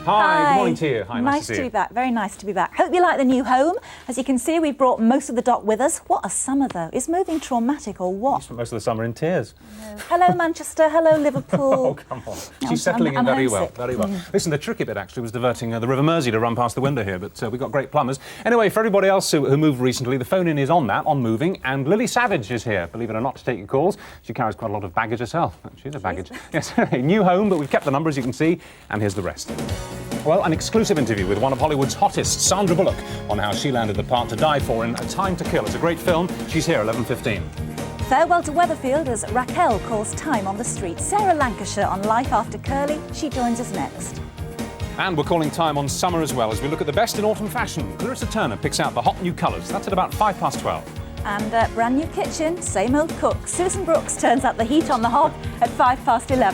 Hi, good morning to you. Hi, nice to see you. Be back. Very nice to be back. Hope you like the new home. As you can see, we've brought most of the dock with us. What a summer, though. Is moving traumatic or what? You spent most of the summer in tears. Hello, Manchester. Hello, Liverpool. Oh, come on. She's settling in very well, very well. Listen, the tricky bit, actually, was diverting the River Mersey to run past the window here, but we've got great plumbers. Anyway, for everybody else who moved recently, the phone-in is on moving, and Lily Savage is here, believe it or not, to take your calls. She carries quite a lot of baggage herself. She's a baggage. Yes, new home, but we've kept the number, as you can see, and here's the rest. Well, an exclusive interview with one of Hollywood's hottest, Sandra Bullock, on how she landed the part to die for in A Time to Kill. It's a great film. She's here, 11:15. Farewell to Weatherfield as Raquel calls time on the street. Sarah Lancashire on Life After Curly. She joins us next. And we're calling time on summer as well, as we look at the best in autumn fashion. Clarissa Turner picks out the hot new colours. That's at about 12:05. And brand new kitchen, same old cook. Susan Brooks turns up the heat on the hob at 11:05.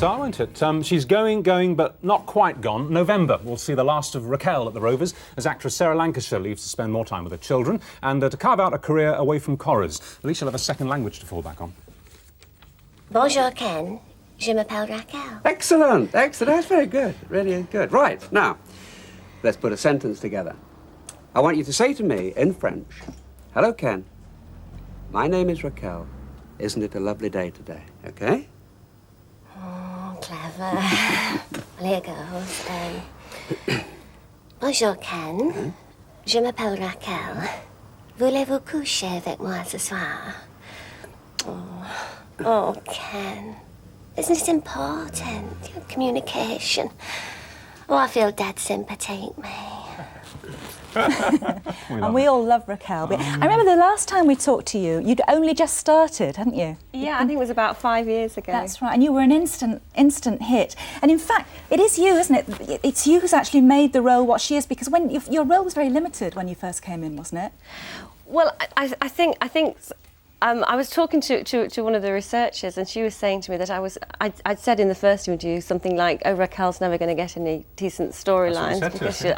Won't it? She's going, but not quite gone. November, we'll see the last of Raquel at the Rovers as actress Sarah Lancashire leaves to spend more time with her children and to carve out a career away from chorus. At least she'll have a second language to fall back on. Bonjour, Ken. Je m'appelle Raquel. Excellent, excellent. That's very good. Really good. Right, now, let's put a sentence together. I want you to say to me in French, hello, Ken. My name is Raquel. Isn't it a lovely day today, okay? Clever. Well, here goes. Bonjour, Ken. Je m'appelle Raquel. Voulez-vous coucher avec moi ce soir? Oh, Ken. Isn't it important? Your communication. Oh, I feel dead sympathy, take me. And we all love Raquel. But I remember the last time we talked to you, you'd only just started, hadn't you? Yeah, I think it was about 5 years ago. That's right, and you were an instant hit. And in fact, it is you, isn't it? It's you who's actually made the role what she is, because when your role was very limited when you first came in, wasn't it? Well, I think I was talking to one of the researchers, and she was saying to me that I'd said in the first interview something like, "Oh, Raquel's never going to get any decent storylines,"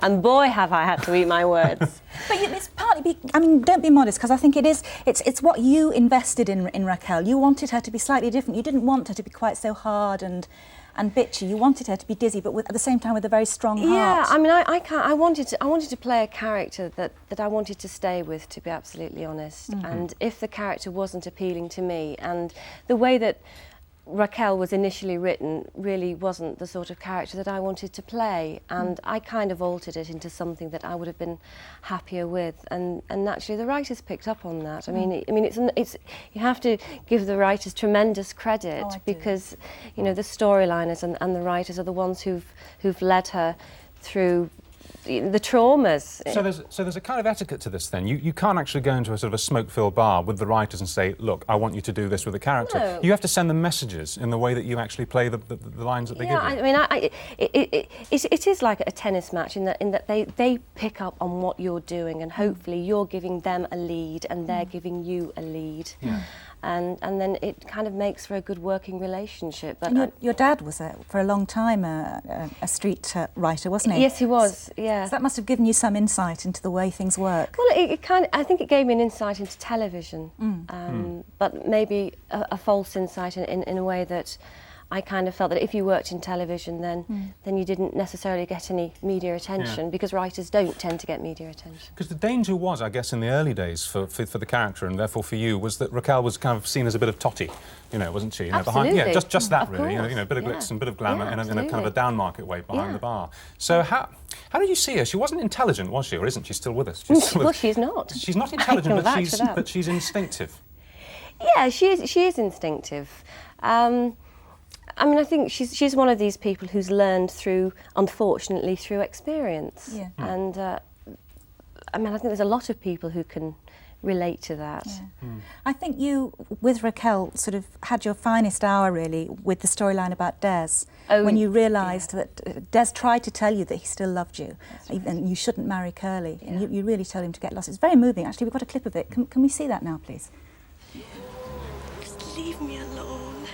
and boy, have I had to eat my words. But it's partly, I mean, don't be modest, because I think it's what you invested in Raquel. You wanted her to be slightly different. You didn't want her to be quite so hard and bitchy. You wanted her to be dizzy, but at the same time with a very strong heart. Yeah, I mean, I wanted to play a character that I wanted to stay with, to be absolutely honest. Mm-hmm. And if the character wasn't appealing to me, and the way that Raquel was initially written really wasn't the sort of character that I wanted to play, and I kind of altered it into something that I would have been happier with, and naturally the writers picked up on that. I mean, it's you have to give the writers tremendous credit, because you know the storyliners and the writers are the ones who've led her through the traumas. So there's a kind of etiquette to this then. You can't actually go into a sort of a smoke-filled bar with the writers and say, look, I want you to do this with the character. No. You have to send them messages in the way that you actually play the lines that they give you. I mean, it is like a tennis match in that they pick up on what you're doing, and hopefully you're giving them a lead and they're giving you a lead. Yeah. And then it kind of makes for a good working relationship. But and your dad was, for a long time, a street writer, wasn't he? Yes, he was, yeah. So that must have given you some insight into the way things work. Well, I think it gave me an insight into television, but maybe a false insight in a way that I kind of felt that if you worked in television, then you didn't necessarily get any media attention, because writers don't tend to get media attention. Because the danger was, I guess, in the early days for the character, and therefore for you, was that Raquel was kind of seen as a bit of totty, you know, wasn't she? You know, Absolutely. Just that, really. Course. You know, a bit of glitz and a bit of glamour in a kind of a down market way behind the bar. So how did you see her? She wasn't intelligent, was she, or isn't she still with us? Well, she's not. She's not intelligent, but she's instinctive. Yeah, she is instinctive. I mean, I think she's one of these people who's learned unfortunately, through experience. Yeah. And I mean, I think there's a lot of people who can relate to that. Yeah. I think you, with Raquel, sort of had your finest hour, really, with the storyline about Des, when you realised that Des tried to tell you that he still loved you, and you shouldn't marry Curly, and you really told him to get lost. It's very moving. Actually, we've got a clip of it. Can we see that now, please? leave me alone.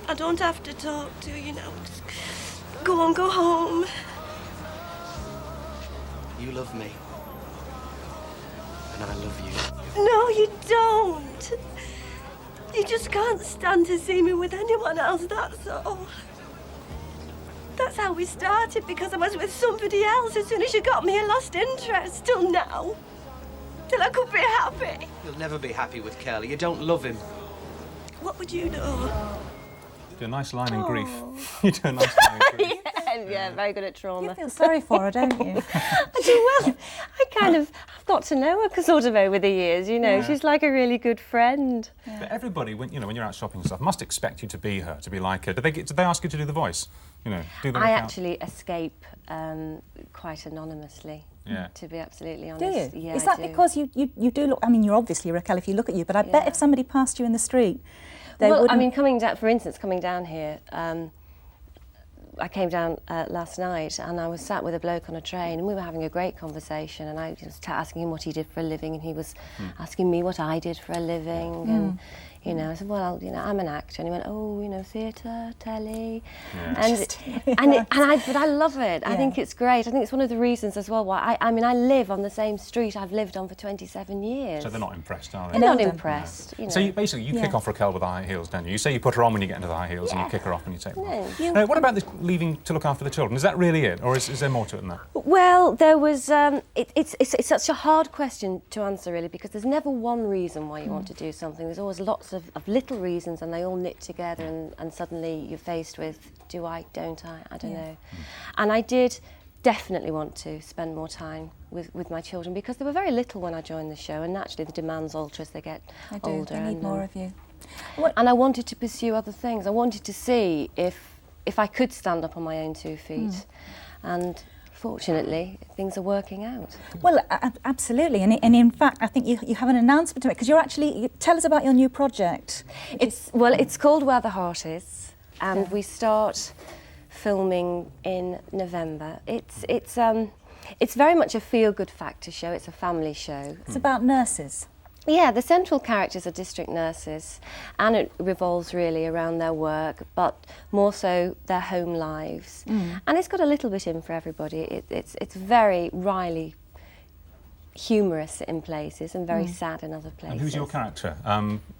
I don't have to talk to you now. Just go on, go home. You love me. And I love you. No, you don't. You just can't stand to see me with anyone else, that's all. That's how we started, because I was with somebody else. As soon as you got me, I lost interest, till now. Till I could be happy. You'll never be happy with Curly. You don't love him. What would you do? Do a nice line in grief. You do a nice line in grief. Yeah, very good at trauma. You feel sorry for her, don't you? I do. Well, I've got to know her sort of over the years, you know. Yeah. She's like a really good friend. But everybody, when you're out shopping and stuff, must expect you to be her, to be like her. Did they ask you to do the voice? You know, do the I Raquel? actually escape quite anonymously. Yeah. To be absolutely Do honest. you? Yeah, Is I that do. because you do look... I mean, you're obviously Raquel if you look at you, but I bet Yeah. if somebody passed you in the street, they Well, wouldn't... I mean, coming down here, I came down last night and I was sat with a bloke on a train and we were having a great conversation and I was asking him what he did for a living and he was asking me what I did for a living and, you know, I said, well, you know, I'm an actor. And he went, oh, you know, theatre, telly. Yeah. But I love it. I think it's great. I think it's one of the reasons as well why I mean, I live on the same street I've lived on for 27 years. So they're not impressed, are they? They're not them. impressed, you know. So you kick off Raquel with the high heels, don't you? You say you put her on when you get into the high heels and you kick her off when you take them off. What about this leaving to look after the children? Is that really it, or is there more to it than that? Well, there was. It's such a hard question to answer, really, because there's never one reason why you want to do something. There's always lots of little reasons, and they all knit together, and suddenly you're faced with, do I, don't I don't know. And I did definitely want to spend more time with my children, because they were very little when I joined the show, and naturally the demands alter as they get older. They need and, more of you. And I wanted to pursue other things. I wanted to see if I could stand up on my own 2 feet. And fortunately, things are working out. Well, absolutely, and in fact, I think you have an announcement to make, because tell us about your new project. It's called Where the Heart Is, and we start filming in November. It's very much a feel-good factor show. It's a family show. It's about nurses. Yeah, the central characters are district nurses, and it revolves really around their work, but more so their home lives. And it's got a little bit in for everybody. It's very wryly humorous in places and very sad in other places. And who's your character?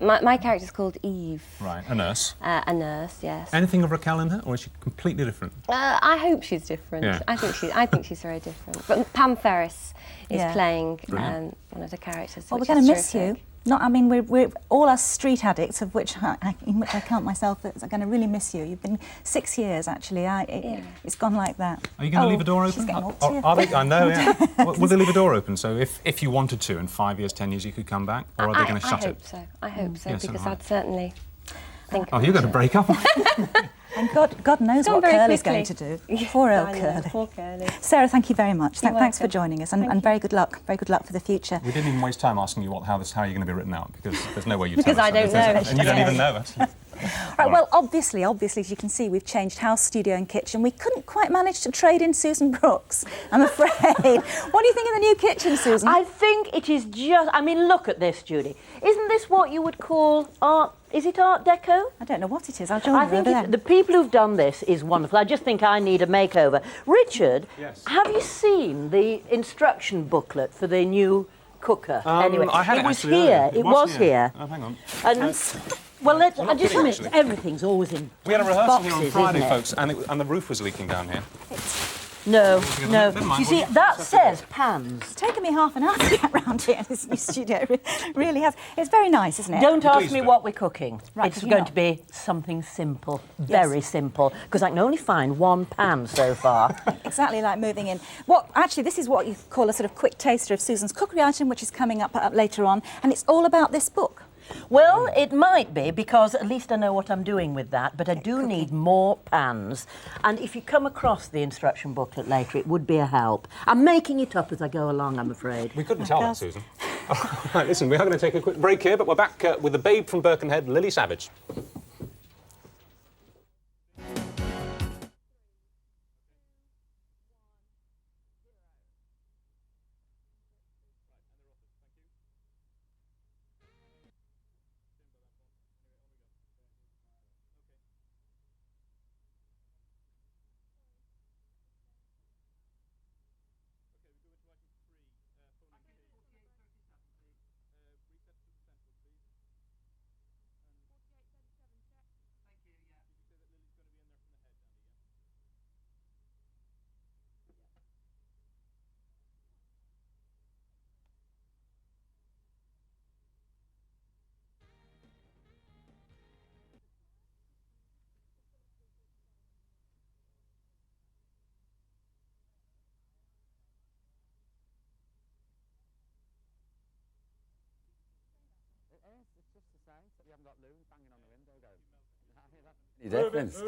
My character's called Eve. Right, a nurse. A nurse, yes. Anything of Raquel in her, or is she completely different? I hope she's different. Yeah. I think she's very different. But Pam Ferris is playing Brilliant. one of the characters. Well, we're which going is to miss terrific. you. We're all us street addicts, of which in which I count myself, are going to really miss you. You've been 6 years, actually. It's gone like that. Are you going to leave a door she's open? getting all Are they? tearful. I know, yeah. Will they leave a door open? So if you wanted to, in 5 years, 10 years, you could come back? Or are they going to shut I it? hope so. I hope so, Yeah, so because do I. I'd certainly think... Oh, you're going to break up. And God knows gone what very Curly's quickly. going to do. Poor old I know, Curly. poor Curly. Sarah, thank you very much. You're Thanks for welcome. joining us, and very good luck. Very good luck for the future. We didn't even waste time asking you how you're going to be written out, because there's no way you Because tell us I don't that. know. And you don't even know it. Right, well, obviously, as you can see, we've changed house, studio and kitchen. We couldn't quite manage to trade in Susan Brooks, I'm afraid. What do you think of the new kitchen, Susan? I think it is just... I mean, look at this, Judy. Isn't this what you would call art... Is it Art Deco? I don't know what it is. I'll join I you think over there. the people who've done this is wonderful. I just think I need a makeover. Richard, Yes. have you seen the instruction booklet for the new cooker? Anyway, I had it was actually here. earlier. It was here. Oh, hang on. And well, not I just kidding, admit actually. everything's always in We had a rehearsal boxes, here on Friday, isn't it? folks, and the roof was leaking down here. No, no. Never mind, You see, we'll- that says pans. It's taken me half an hour to get round here in this new studio. It really has. It's very nice, isn't it? Don't ask pleased me with it? what we're cooking. Right, It's could you going not? to be something simple, very simple, because I can only find one pan so far. Exactly like moving in. Actually, this is what you call a sort of quick taster of Susan's cookery item, which is coming up later on, and it's all about this book. Well, it might be, because at least I know what I'm doing with that, but I do need more pans. And if you come across the instruction booklet later, it would be a help. I'm making it up as I go along, I'm afraid. We couldn't tell that, Susan. Right, listen, we are going to take a quick break here, but we're back with the babe from Birkenhead, Lily Savage. difference.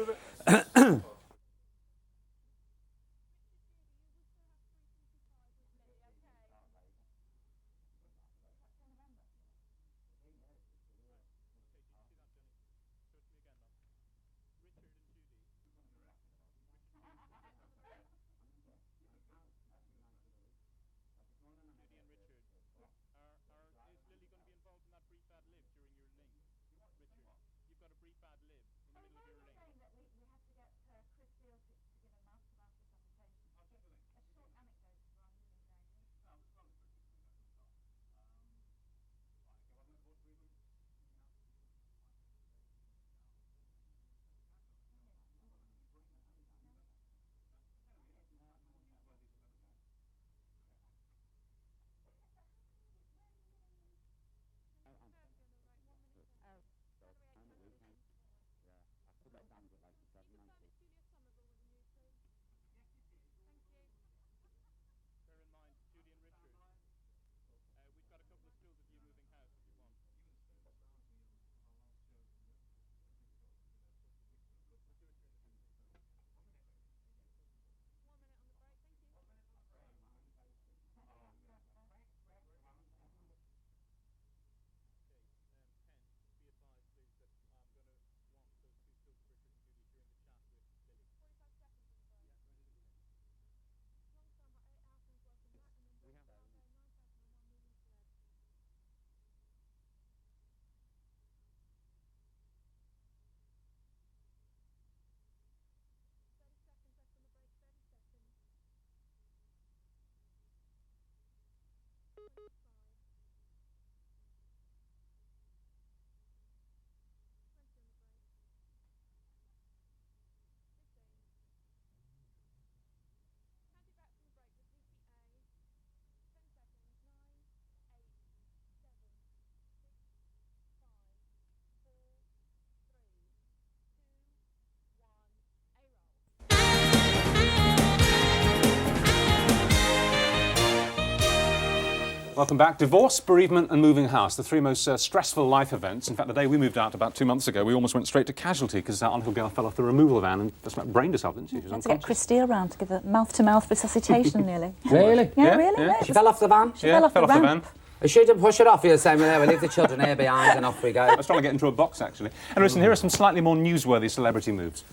Welcome back. Divorce, bereavement and moving house, the three most stressful life events. In fact, the day we moved out about 2 months ago, we almost went straight to casualty because that little girl fell off the removal van and just about brained herself, didn't she? She was had to get Chris Steele round to give a mouth-to-mouth resuscitation nearly. Really? Yeah, really? Yeah. Yeah. She fell off the van? She fell off the ramp. I shouldn't push it off. You're saying, well, we'll leave the children here behind and off we go. I was trying to get into a box, actually. And listen, here are some slightly more newsworthy celebrity moves.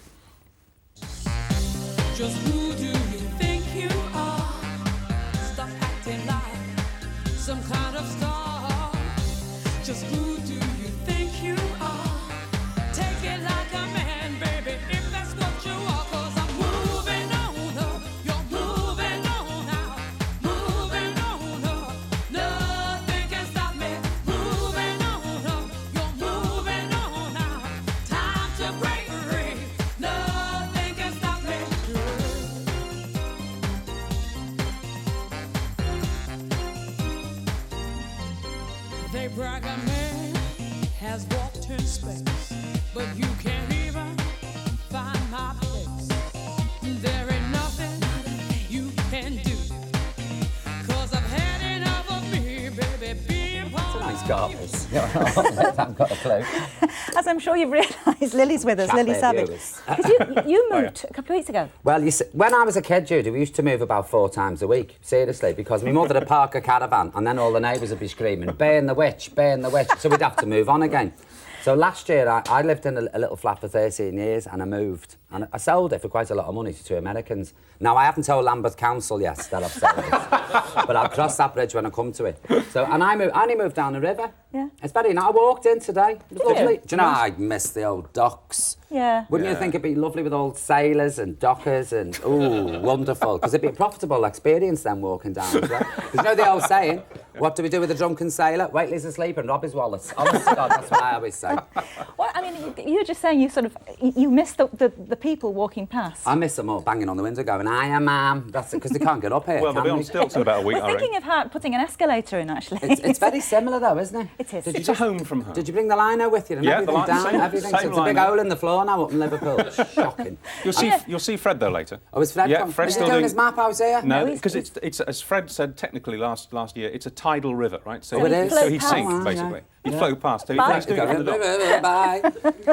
Just who do you think you are? Stop acting like some kind of star. Just who do you think you are? Take it like a man, baby, if that's what you are. 'Cause I'm moving on up, you're moving on out, moving on up. Nothing can stop me. Moving on up, you're moving on out. Time to break free. Nothing can stop me. They brag a man has walked in space, but you can't even find my place. There ain't nothing you can do, 'cause I've had enough of me, baby, being part Nice garters. I haven't got a clue. As I'm sure you've realised, Lily's with us, Chat Lily there, Savage. viewers. 'Cause you moved a couple of weeks ago. Well, you see, when I was a kid, Judy, we used to move about 4 times a week, seriously, because my mother would park a caravan and then all the neighbours would be screaming, burn the witch, burn the witch, so we'd have to move on again. So last year, I lived in a little flat for 13 years and I moved. And I sold it for quite a lot of money to 2 Americans. Now, I haven't told Lambeth Council yet that I've sold it, but I'll cross that bridge when I come to it. So, and I only moved down the river. Yeah. It's very nice. I walked in today. It was Did you? lovely. Do you know, I miss the old docks. Yeah. Wouldn't you think it'd be lovely with old sailors and dockers and, ooh, wonderful, because it'd be a profitable experience then walking down as well. Because you know the old saying, what do we do with a drunken sailor? Wait till he's asleep and rob his wallet. Honest to God, that's what I always say. Well, I mean, you were just saying you miss the people walking past. I miss them all banging on the window going, hiya, ma'am. That's it, because they can't get up here. Well, they'll be can on they? stilts in about a week, We're I reckon. thinking of putting an escalator in, actually. It's very similar, though, isn't it? It is. It's a home from home. Did you bring the lino with you and Yeah, everything the down? same- Everything. same So it's a big lino. hole in the floor now up in Liverpool. Shocking. You'll see Fred, though, later. Oh, is Fred Yeah, come? Fred's Is he still doing doing his map house here? No, No, because it's as Fred said technically last year, it's a tidal river, right? So Oh, it is? So he'd Float sink, past. basically. Yeah. He'd float past. So Bye. he's doing it from the dock. Bye.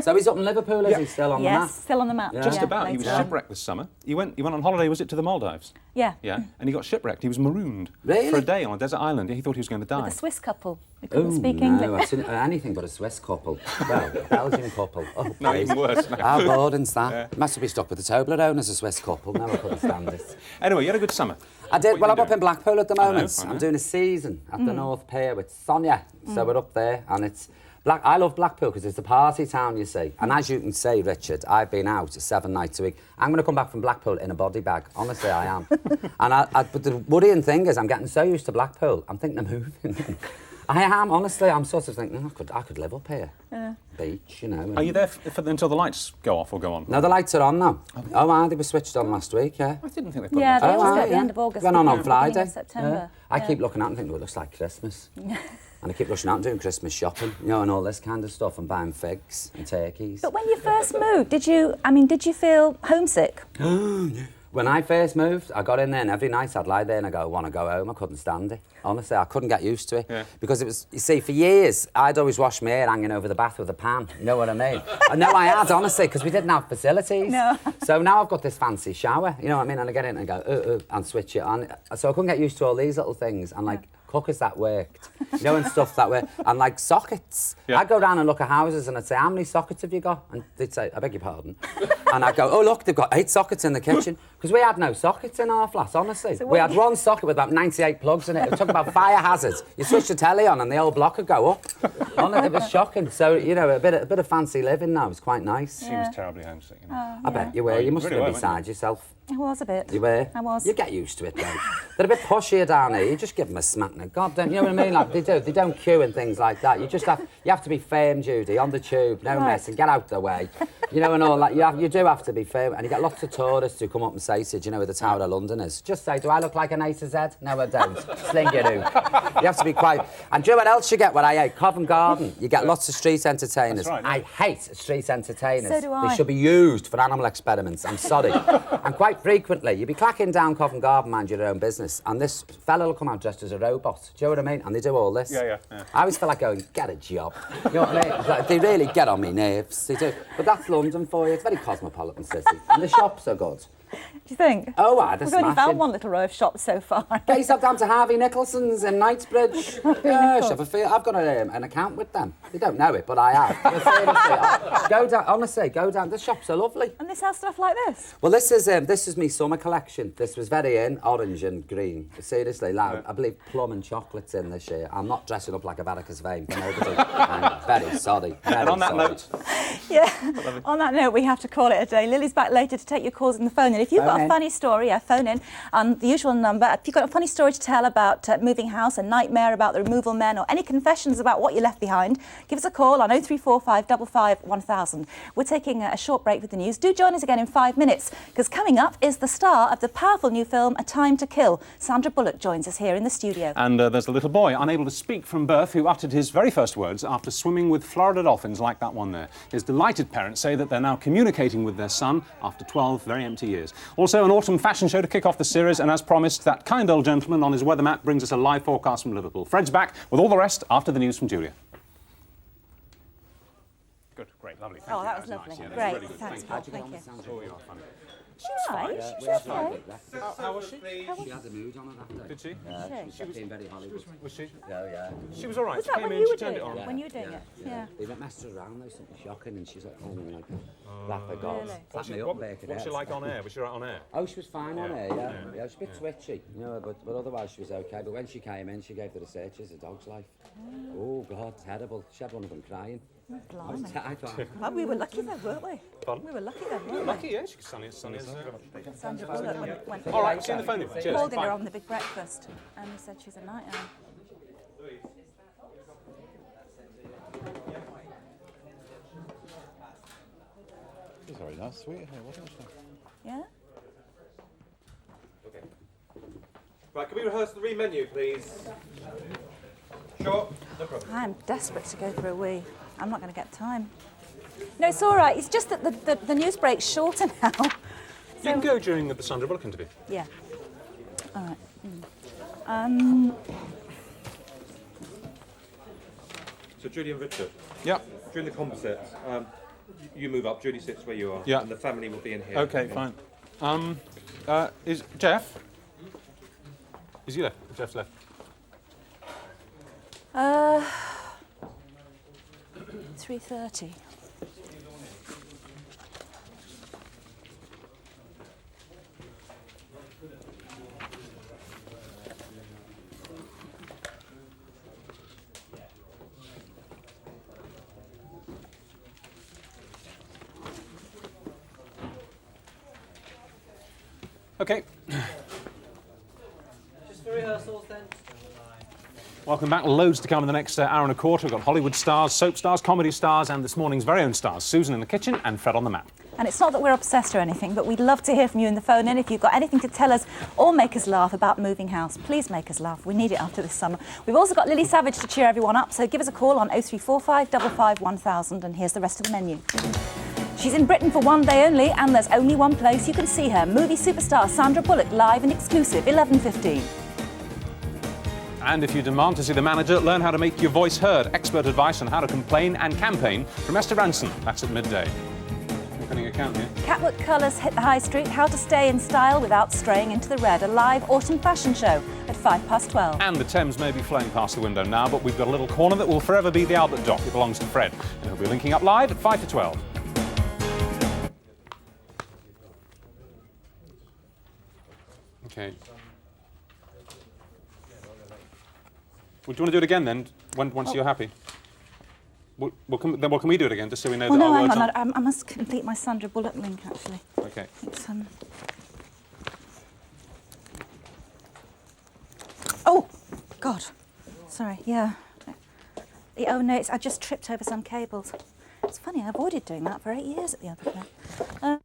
So he's up in Liverpool, is he still on the map? Yes, still on the map. Just Yeah, about. He was later on. shipwrecked this summer. He went on holiday, was it to the Maldives? Yeah. Yeah, and he got shipwrecked. He was marooned Really? for a day on a desert island. He thought he was going to die. With a Swiss couple who couldn't Oh, speak no, English. I've seen anything but a Swiss couple. Well, a Belgian couple. Oh, No, please. even worse. How boring's that? Must have been stuck with the Toblerone as a Swiss couple. No, I couldn't stand it. Anyway, you had a good summer. I did. What Well, you I'm up doing? in Blackpool at the I know, moment. I know. I'm doing a season at the North Pier with Sonia. So we're up there, and it's I love Blackpool because it's a party town, you see. And as you can see, Richard, I've been out 7 nights a week. I'm going to come back from Blackpool in a body bag. Honestly, I am. And but the worrying thing is, I'm getting so used to Blackpool. I'm thinking of moving. I am, honestly. I'm sort of thinking, I could live up here. Beach, you know. Are you there until the lights go off or go on? No, the lights are on now. Oh, they were switched on last week, yeah. I didn't think they put Yeah, them they on. always do right, at the end of August. Went on beginning Friday. of September. I Yeah. keep looking out and thinking, it looks like Christmas. And I keep rushing out and doing Christmas shopping, you know, and all this kind of stuff, and buying figs and turkeys. But when you first moved, did you feel homesick? When I first moved, I got in there and every night I'd lie there and I go, I want to go home. I couldn't stand it. Honestly, I couldn't get used to it. Yeah. Because it was, you see, for years, I'd always wash my hair hanging over the bath with a pan. You know what I mean? No, I had, honestly, because we didn't have facilities. No. So now I've got this fancy shower, you know what I mean? And I get in and go, and switch it on. So I couldn't get used to all these little things. And like, cookers that worked, you know, and stuff that way. And like sockets. Yeah. I'd go down and look at houses and I'd say, how many sockets have you got? And they'd say, I beg your pardon. And I'd go, oh, look, they've got 8 sockets in the kitchen. Because we had no sockets in our flat, honestly. We had one socket with about 98 plugs in it. It took about fire hazards. You switch the telly on and the whole block would go up. Honestly, it was shocking. So, you know, a bit of fancy living now. It's quite nice. She was terribly homesick. You know. I bet you were. Oh, You you must really have were, been weren't beside yourself. I was a bit. You were? I was. You get used to it, though. They're a bit pushier down here. You just give them a smack now. God damn, you know what I mean? Like, they do. They don't queue and things like that. You have to be firm, Judy, on the tube, no mess, and get out the way. You know, and all that. You do have to be firm. And you get lots of tourists who come up and say to you, you know, where the Tower of London is. Just say, do I look like an A to Z? No, I don't. Sling your hoop. You have to be quite... And do you know what else you get? What I hate? Covent Garden. You get lots of street entertainers. That's right, I hate street entertainers. So do I. They should be used for animal experiments. I'm sorry. And quite frequently, you'd be clacking down Covent Garden, mind your own business, and this fella will come out dressed as a robot. Do you know what I mean? And they do all this. Yeah. I always feel like going, get a job. You know what I mean? It's like, they really get on me nerves. They do. But that's London for you. It's a very cosmopolitan city. And the shops are good. Do you think? Oh, they're We've only smashing. found one little row of shops so far. Get yourself down to Harvey Nicholson's in Knightsbridge. Yeah, have a feel. I've got an account with them. They don't know it, but I have. But seriously, go down. Honestly, go down. The shops are lovely. And they sell stuff like this? Well, this is me summer collection. This was very in, orange and green. Seriously, like, I believe plum and chocolate's in this year. I'm not dressing up like a varicose vein for nobody. I'm very sorry. And on that note, Yeah. On that note, we have to call it a day. Lily's back later to take your calls on the phone. And if you've got a funny story, phone in on the usual number. If you've got a funny story to tell about moving house, a nightmare about the removal men, or any confessions about what you left behind, give us a call on 0345 55 1000. We're taking a short break with the news. Do join us again in 5 minutes, because coming up is the star of the powerful new film A Time to Kill. Sandra Bullock joins us here in the studio. and there's a little boy unable to speak from birth who uttered his very first words after swimming with Florida dolphins like that one there. His delighted parents say that they're now communicating with their son after 12 very empty years. Also, an autumn fashion show to kick off the series, and as promised, that kind old gentleman on his weather map brings us a live forecast from Liverpool. Fred's back with all the rest after the news from Julia. Good, great, lovely. Thank Oh, you. that was nice. lovely. Yeah, Great, really good. thanks, Thank Paul. Thank you. Oh, you are funny. She's fine. we She's had fine. How was she? She had the mood on her that day. Did she? She was being very Hollywood. Was she? Yeah. She was all right. Was She that came when in, you she were turned doing it on. it? When you were doing it? Yeah. They messed her around, though, something shocking, and she's like, oh, like, laugh at God. Really? Slap me up, back What's she like on air? Was she right on air? Oh, she was fine on air, yeah. She was a bit twitchy, you know, but otherwise she was okay. But when she came in, she gave the researchers a dog's life. Oh, God, terrible. She had one of them crying. Blimey. I thought, Well, we were lucky then, weren't we? Pardon? We were lucky then, weren't we? Lucky, yeah. She's sunny as Sandra Bullock went All right, see you on the phone. Cheers. called in her Bye. on the big breakfast, and he said she's a night owl. She's very nice, sweet, wasn't she? Yeah? Right, can we rehearse the re-menu, please? Sure, no problem. I'm desperate to go for a wee. I'm not going to get time. No, it's all right. It's just that the news break's shorter now. You can go during the Sandra Bullock interview. Yeah. All right. So So Julie and Richard, Yeah. during the concert, you move up, Julie sits where you are, Yeah. and the family will be in here. Okay, fine. Is Jeff? Is he left? Jeff's left. 3:30. Okay. Just for rehearsals then. Welcome back. Loads to come in the next hour and a quarter. We've got Hollywood stars, soap stars, comedy stars, and this morning's very own stars, Susan in the kitchen and Fred on the mat. And it's not that we're obsessed or anything, but we'd love to hear from you in the phone in. If you've got anything to tell us or make us laugh about moving house, please make us laugh. We need it after this summer. We've also got Lily Savage to cheer everyone up, so give us a call on 0345 55 1000, and here's the rest of the menu. She's in Britain for one day only, and there's only one place you can see her. Movie superstar Sandra Bullock, live and exclusive, 11:15. And if you demand to see the manager, learn how to make your voice heard. Expert advice on how to complain and campaign from Esther Ranson. That's at midday. Opening a count here. Catwalk colours hit the high street. How to stay in style without straying into the red. A live autumn fashion show at 12:05. And the Thames may be flowing past the window now, but we've got a little corner that will forever be the Albert Dock. It belongs to Fred. And he'll be linking up live at 5 to 12. Okay. Well, do you want to do it again then, once you're happy? Well, can we do it again, just so we know Well, that no, our hang words on. I must complete my Sandra Bullock link, actually. Okay. It's, Oh, God. Sorry, yeah. Oh, no, I just tripped over some cables. It's funny, I avoided doing that for 8 years at the other place.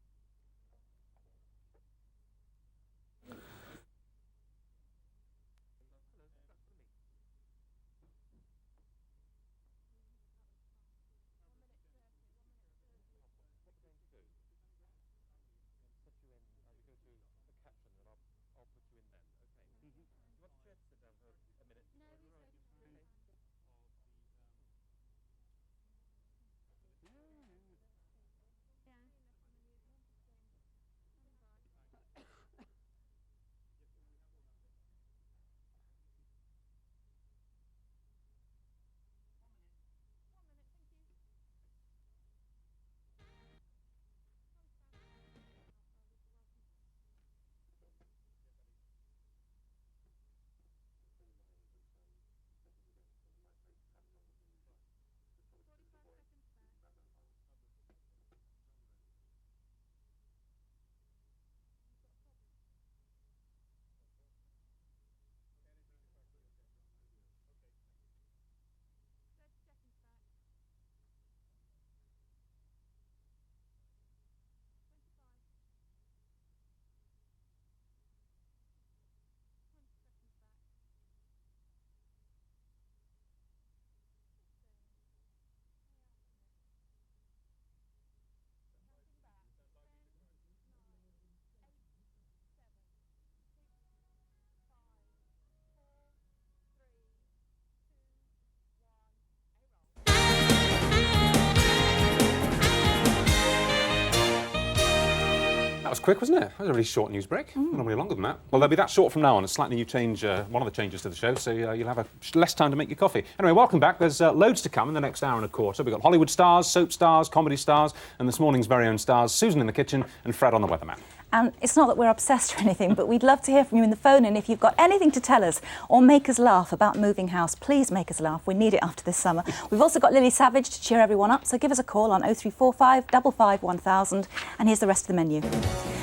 That was quick, wasn't it? That was a really short news break. Normally longer than that. Well, they'll be that short from now on. It's slightly new change, one of the changes to the show, so you'll have less time to make your coffee. Anyway, welcome back. There's loads to come in the next hour and a quarter. We've got Hollywood stars, soap stars, comedy stars, and this morning's very own stars, Susan in the kitchen and Fred on the weatherman. And it's not that we're obsessed or anything, but we'd love to hear from you in the phone. And if you've got anything to tell us or make us laugh about moving house, please make us laugh. We need it after this summer. We've also got Lily Savage to cheer everyone up, so give us a call on 0345 55 1000. And here's the rest of the menu.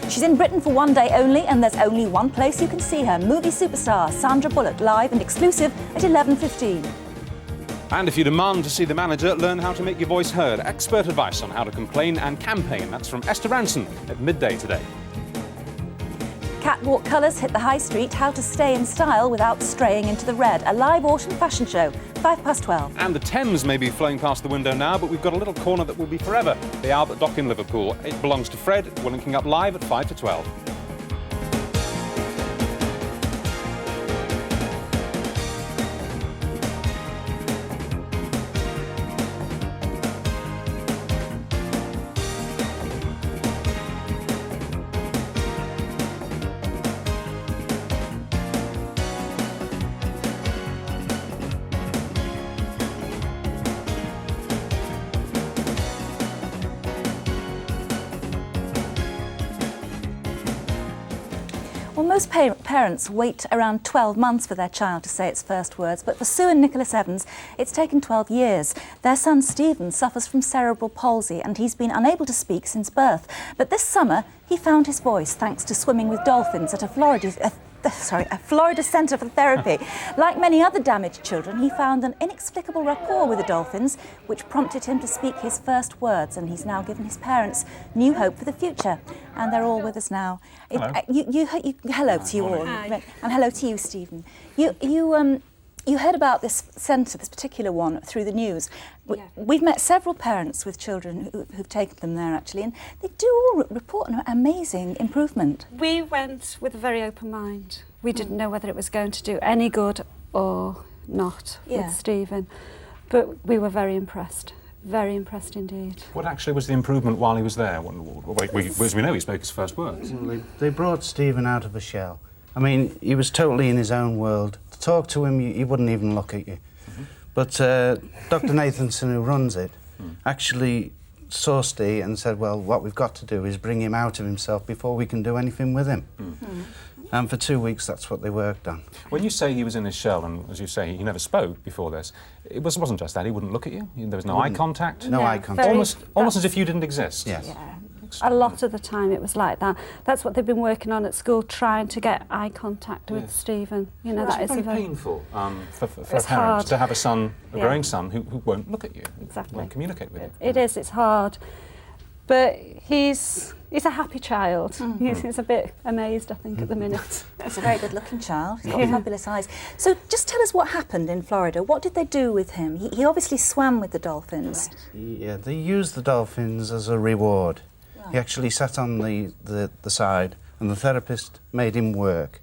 She's in Britain for one day only, and there's only one place you can see her. Movie superstar Sandra Bullock, live and exclusive at 11:15. And if you demand to see the manager, learn how to make your voice heard. Expert advice on how to complain and campaign. That's from Esther Ranson at midday today. Catwalk colours hit the high street. How to stay in style without straying into the red. A live autumn fashion show, 12:05. And the Thames may be flowing past the window now, but we've got a little corner that will be forever. The Albert Dock in Liverpool. It belongs to Fred. We're linking up live at 5 to 12. most parents wait around 12 months for their child to say its first words, but for Sue and Nicholas Evans, it's taken 12 years. Their son Stephen suffers from cerebral palsy and he's been unable to speak since birth. But this summer, he found his voice thanks to swimming with dolphins at a Florida Centre for Therapy. Like many other damaged children, he found an inexplicable rapport with the dolphins, which prompted him to speak his first words, and he's now given his parents new hope for the future. And they're all with us now. Hello. Hello to you all. Hi. And hello to you, Stephen. You heard about this centre, this particular one, through the news. Yeah. We've met several parents with children who've taken them there, actually, and they do all report an amazing improvement. We went with a very open mind. We didn't know whether it was going to do any good or not with Stephen, but we were very impressed indeed. What actually was the improvement while he was there? As we know, he spoke his first words. Well, they brought Stephen out of a shell. I mean, he was totally in his own world. To talk to him, he wouldn't even look at you. But Dr. Nathanson, who runs it, actually saw Steve and said, well, what we've got to do is bring him out of himself before we can do anything with him. And for 2 weeks, that's what they worked on. When you say he was in his shell, and as you say, he never spoke before this, it wasn't just that, he wouldn't look at you? There was no eye contact? No eye contact. Almost as if you didn't exist? Yes. Yeah. A lot of the time it was like that. That's what they've been working on at school, trying to get eye contact with Stephen. You know, that is very painful for it's parents hard. to have a growing son who won't look at you, Exactly. won't communicate with you. It is, it's hard. But he's a happy child. He's a bit amazed, I think, at the minute. He's a very good-looking child. He's got fabulous eyes. So just tell us what happened in Florida. What did they do with him? He obviously swam with the dolphins. Yeah, they used the dolphins as a reward. He actually sat on the side and the therapist made him work.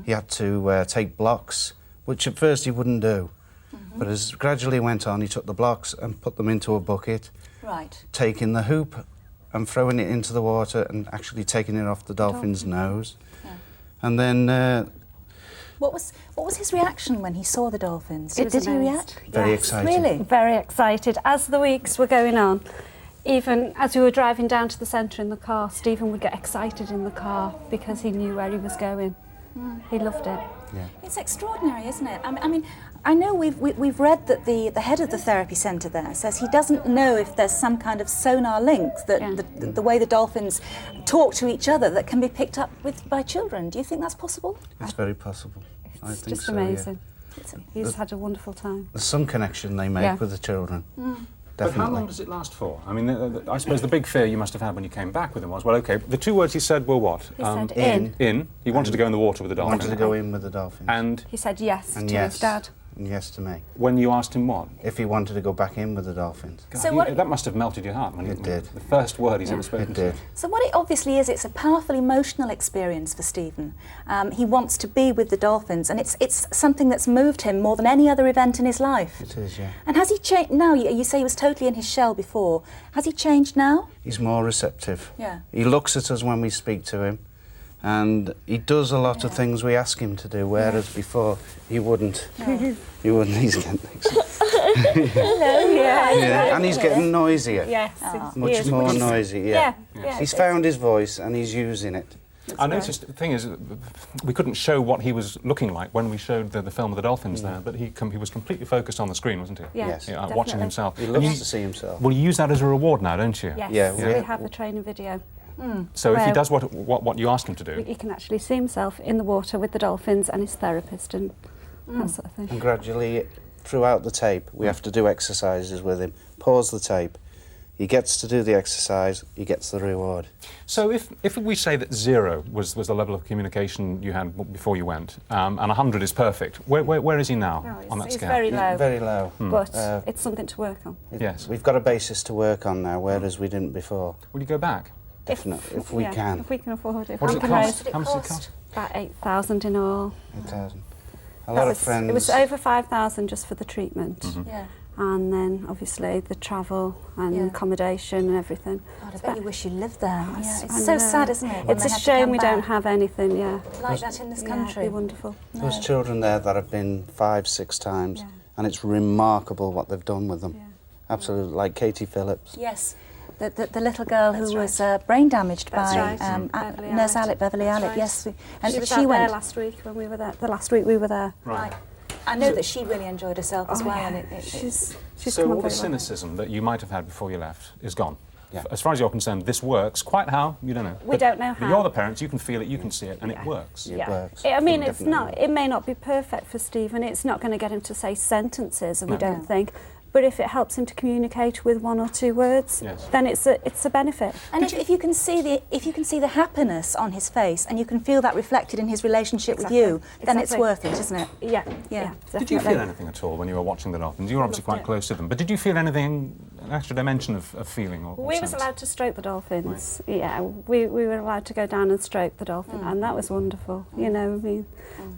He had to take blocks, which at first he wouldn't do. But as gradually went on, he took the blocks and put them into a bucket, taking the hoop and throwing it into the water and actually taking it off the dolphin's nose. And then... What was his reaction when he saw the dolphins? Did he react? Very excited. Really? Very excited. As the weeks were going on, even as we were driving down to the centre in the car, Stephen would get excited in the car because he knew where he was going. He loved it. Yeah. It's extraordinary, isn't it? I mean, I know we've read that the head of the therapy centre there says he doesn't know if there's some kind of sonar link that the way the dolphins talk to each other that can be picked up by children. Do you think that's possible? It's very possible. I It's think just so, amazing. Yeah. He's had a wonderful time. There's some connection they make with the children. Definitely. But how long does it last for? I mean, I suppose the big fear you must have had when you came back with him was, well, OK, the two words he said were what? He said in. In. He wanted to go in the water with the dolphins. Wanted to go in with the dolphins. And he said yes and to yes, his dad. And yes to me. When you asked him what? If he wanted to go back in with the dolphins. God, that must have melted your heart when it did. The first word he's ever spoken. It did. So what it obviously is, it's a powerful emotional experience for Stephen. He wants to be with the dolphins, and it's something that's moved him more than any other event in his life. It is, yeah. And has he changed now? You say he was totally in his shell before. Has he changed now? He's more receptive. Yeah. He looks at us when we speak to him, and he does a lot of things we ask him to do, whereas before he wouldn't. He wouldn't. He's getting and he's getting noisier. Yes. Much more noisy, yeah. He's found his voice and he's using it. I noticed, the thing is, we couldn't show what he was looking like when we showed the film of the dolphins there, but he was completely focused on the screen, wasn't he? Yeah, Yes. definitely. Watching himself. He loves to see himself. Well, you use that as a reward now, don't you? Yes. Yeah, We have the training video. So if he does what you ask him to do... He can actually see himself in the water with the dolphins and his therapist and that sort of thing. And gradually, throughout the tape, we have to do exercises with him. Pause the tape. He gets to do the exercise, he gets the reward. So if we say that 0 was the level of communication you had before you went, and 100 is perfect, where is he now on that He's scale? very low. Very low. But it's something to work on. Yes. We've got a basis to work on now, whereas we didn't before. Will you go back? Definitely, if we can. If we can afford it. What does it cost? How much does it cost? About 8,000 in all. 8,000. A lot of friends... It was over 5,000 just for the treatment. Yeah. And then, obviously, the travel and accommodation and everything. God, I bet you wish you lived there. I It's so sad, isn't it? when It's they a have to shame come we don't back. have anything, Like that in this country. It'd be wonderful. There's children there that have been 5, 6 times, and it's remarkable what they've done with them. Absolutely, like Katie Phillips. Yes. The little girl who was brain damaged That's by right. Nurse Alec, Beverly That's Alec. right. Yes, She was out there last week when we were there. The last week we were there. Right. I know that she really enjoyed herself as well. Yeah. And she's so come on all the very well. cynicism that you might have had before you left is gone. As far as you're concerned, this works. Quite how, you don't know. We don't know But how. you're the parents, you can feel it, you can see it, and it works. It works. I mean, it's not. It may not be perfect for Stephen. It's not going to get him to say sentences, and we don't think. But if it helps him to communicate with 1 or 2 words, then it's a benefit. And if you can see the happiness on his face, and you can feel that reflected in his relationship with you, then it's worth it, isn't it? Yeah. Did you feel anything at all when you were watching the dolphins? You were obviously quite close to them, but did you feel anything, an extra dimension of feeling? Or We was sense? allowed to stroke the dolphins. Right. Yeah, we were allowed to go down and stroke the dolphin, and that was wonderful. You know, I mean,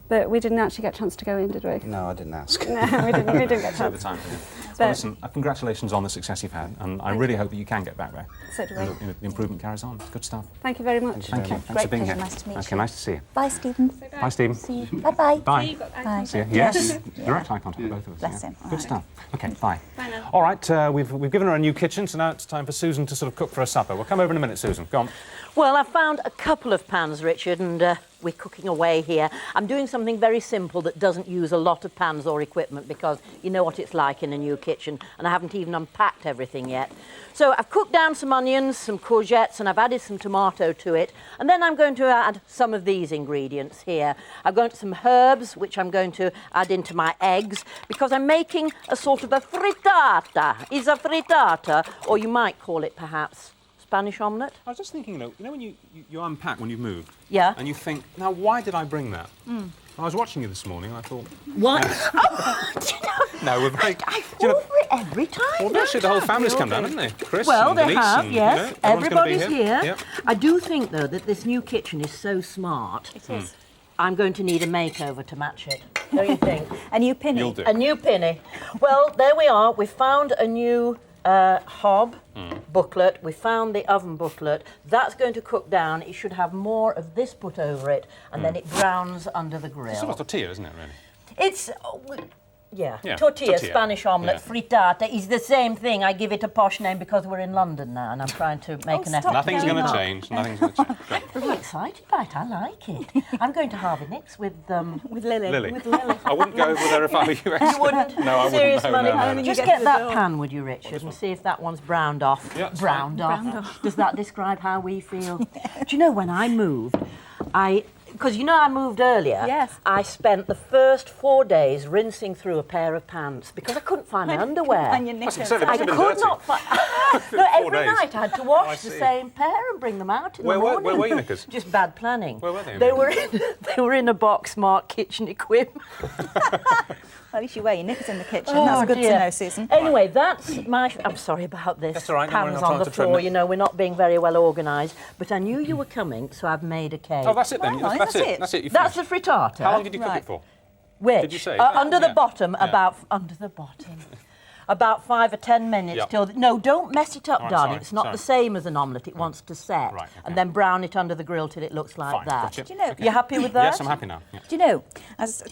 but we didn't actually get a chance to go in, did we? No, I didn't ask. No, we didn't get a It's over chance. time for you. Well, listen, congratulations on the success you've had, and I really hope that you can get back there. So do we. And the improvement carries on. It's good stuff. Thank you very much. Thank you. Thanks for being here. Nice to meet Okay, nice to see you. Bye, Stephen. Bye, Stephen. See you. Bye-bye. Bye. Bye. See you. Yes, direct eye contact, both of us. Bless yeah. him. All Good right. stuff. Okay, bye. Bye now. All right, we've given her a new kitchen, so now it's time for Susan to sort of cook for her supper. We'll come over in a minute, Susan. Go on. Well, I found a couple of pans, Richard, and we're cooking away here. I'm doing something very simple that doesn't use a lot of pans or equipment because you know what it's like in a new kitchen, and I haven't even unpacked everything yet. So I've cooked down some onions, some courgettes, and I've added some tomato to it. And then I'm going to add some of these ingredients here. I've got some herbs, which I'm going to add into my eggs, because I'm making a sort of a frittata. Is a frittata, or you might call it perhaps Spanish omelette. I was just thinking, you know when you unpack when you've moved? Yeah. And you think, now, why did I bring that? I was watching you this morning and I thought... What? No, we're very... I fall for it every time. Well, actually, the whole family's come down, haven't they? Chris Well, and they Denise have, and, yes. You know, everyone's gonna be Everybody's here. Yep. I do think, though, that this new kitchen is so smart. It is. I'm going to need a makeover to match it. Don't you think? A new pinny. You'll do. A new pinny. Well, there we are. We found a new hob booklet. We found the oven booklet. That's going to cook down. It should have more of this put over it, and then it browns under the grill. It's sort of tortilla, isn't it, really? It's... Yeah, Yeah, tortilla, tortilla. Spanish omelette, Yeah. frittata is the same thing. I give it a posh name because we're in London now and I'm trying to make an effort. Nothing's going to change. Nothing's going to change. Great. I'm really excited by it. I like it. I'm going to Harvey Nicks with Lily. Lily. With Lily. I wouldn't go with her if I were you. You wouldn't? No, I wouldn't. Serious No, money. no, no. Just get get to the that door. pan, would you, Richard, and see if that one's browned off. Yeah, it's browned fine. off. Does that describe how we feel? Do you know when I moved, because you know I moved earlier. Yes. I spent the first 4 days rinsing through a pair of pants because I couldn't find my underwear. And your knickers. They must I have been could dirty. not find. No, every days. night I had to Oh, I wash the see. same pair and bring them out in Where the were- morning. where were your knickers? Just bad planning. Where were they? They were in a box marked kitchen equipment. At least you wear your knickers in the kitchen. Oh, That's good dear. to know, Susan. Anyway, that's my... I'm sorry about this. That's all right, don't worry, Pans I'll on the try to trim floor, it. you know, we're not being very well organised. But I knew you were coming, so I've made a cake. Oh, that's it then. Right, That's that's it. it. That's it. You That's finished. the frittata. How long did you cook Right. it for? Which? Did you say? Under the Yeah. bottom, Yeah. about... Under the bottom. About 5 or 10 minutes Yeah. till... No, don't mess it up, All right, darling. sorry, It's not sorry. the same as an omelette. It wants to set. Right, okay. And then brown it under the grill till it looks like Fine, that. gotcha. Do you know- Okay. You happy with that? Yes, I'm happy now. Yeah. Do you know, I was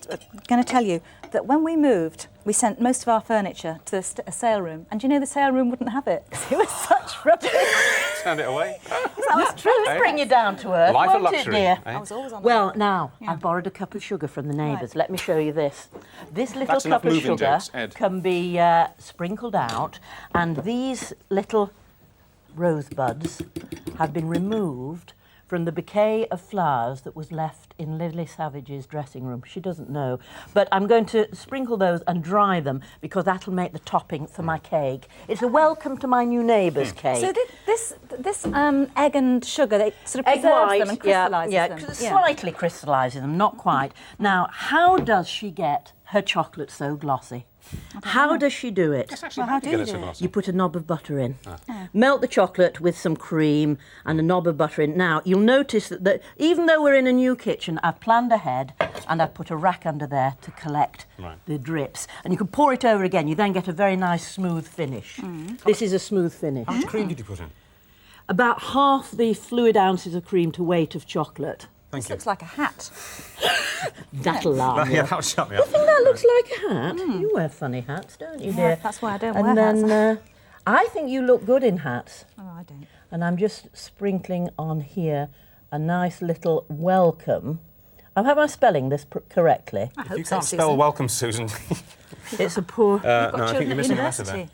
going to tell you that when we moved, we sent most of our furniture to a sale room, and do you know the sale room wouldn't have it because it was such rubbish. Send it away. That was true. Let's bring you down to earth, Life of won't it, luxury, dear? eh? I was always on Well, the now, Yeah. I've borrowed a cup of sugar from the neighbours. Let me show you this. This little That's enough cup of moving sugar jokes, Ed. can be sprinkled out, and these little rosebuds have been removed from the bouquet of flowers that was left in Lily Savage's dressing room. She doesn't know. But I'm going to sprinkle those and dry them because that'll make the topping for my cake. It's a welcome to my new neighbour's cake. So this egg and sugar, they sort of Egg preserves white, them and crystallises yeah, them. slightly crystallises them, not quite. Now, how does she get her chocolate so glossy? How does she do it? It's actually hard to get it so glossy. You put a knob of butter in. Melt the chocolate with some cream and a knob of butter in. Now, you'll notice that even though we're in a new kitchen, I've planned ahead and I've put a rack under there to collect the drips. And you can pour it over again. You then get a very nice smooth finish. This is a smooth finish. How much cream did you put in? About half the fluid ounces of cream to weight of chocolate. This looks like a hat. That'll lie. Yeah, that'll shut me up. You think that looks like a hat? You wear funny hats, don't you, dear? Yeah, that's why I don't and wear then, hats. I think you look good in hats. Oh, I don't. And I'm just sprinkling on here a nice little welcome. Am I spelling this correctly? I If hope you so, can't spell Susan. welcome, Susan. It's a poor... No, I think you're missing the letter there.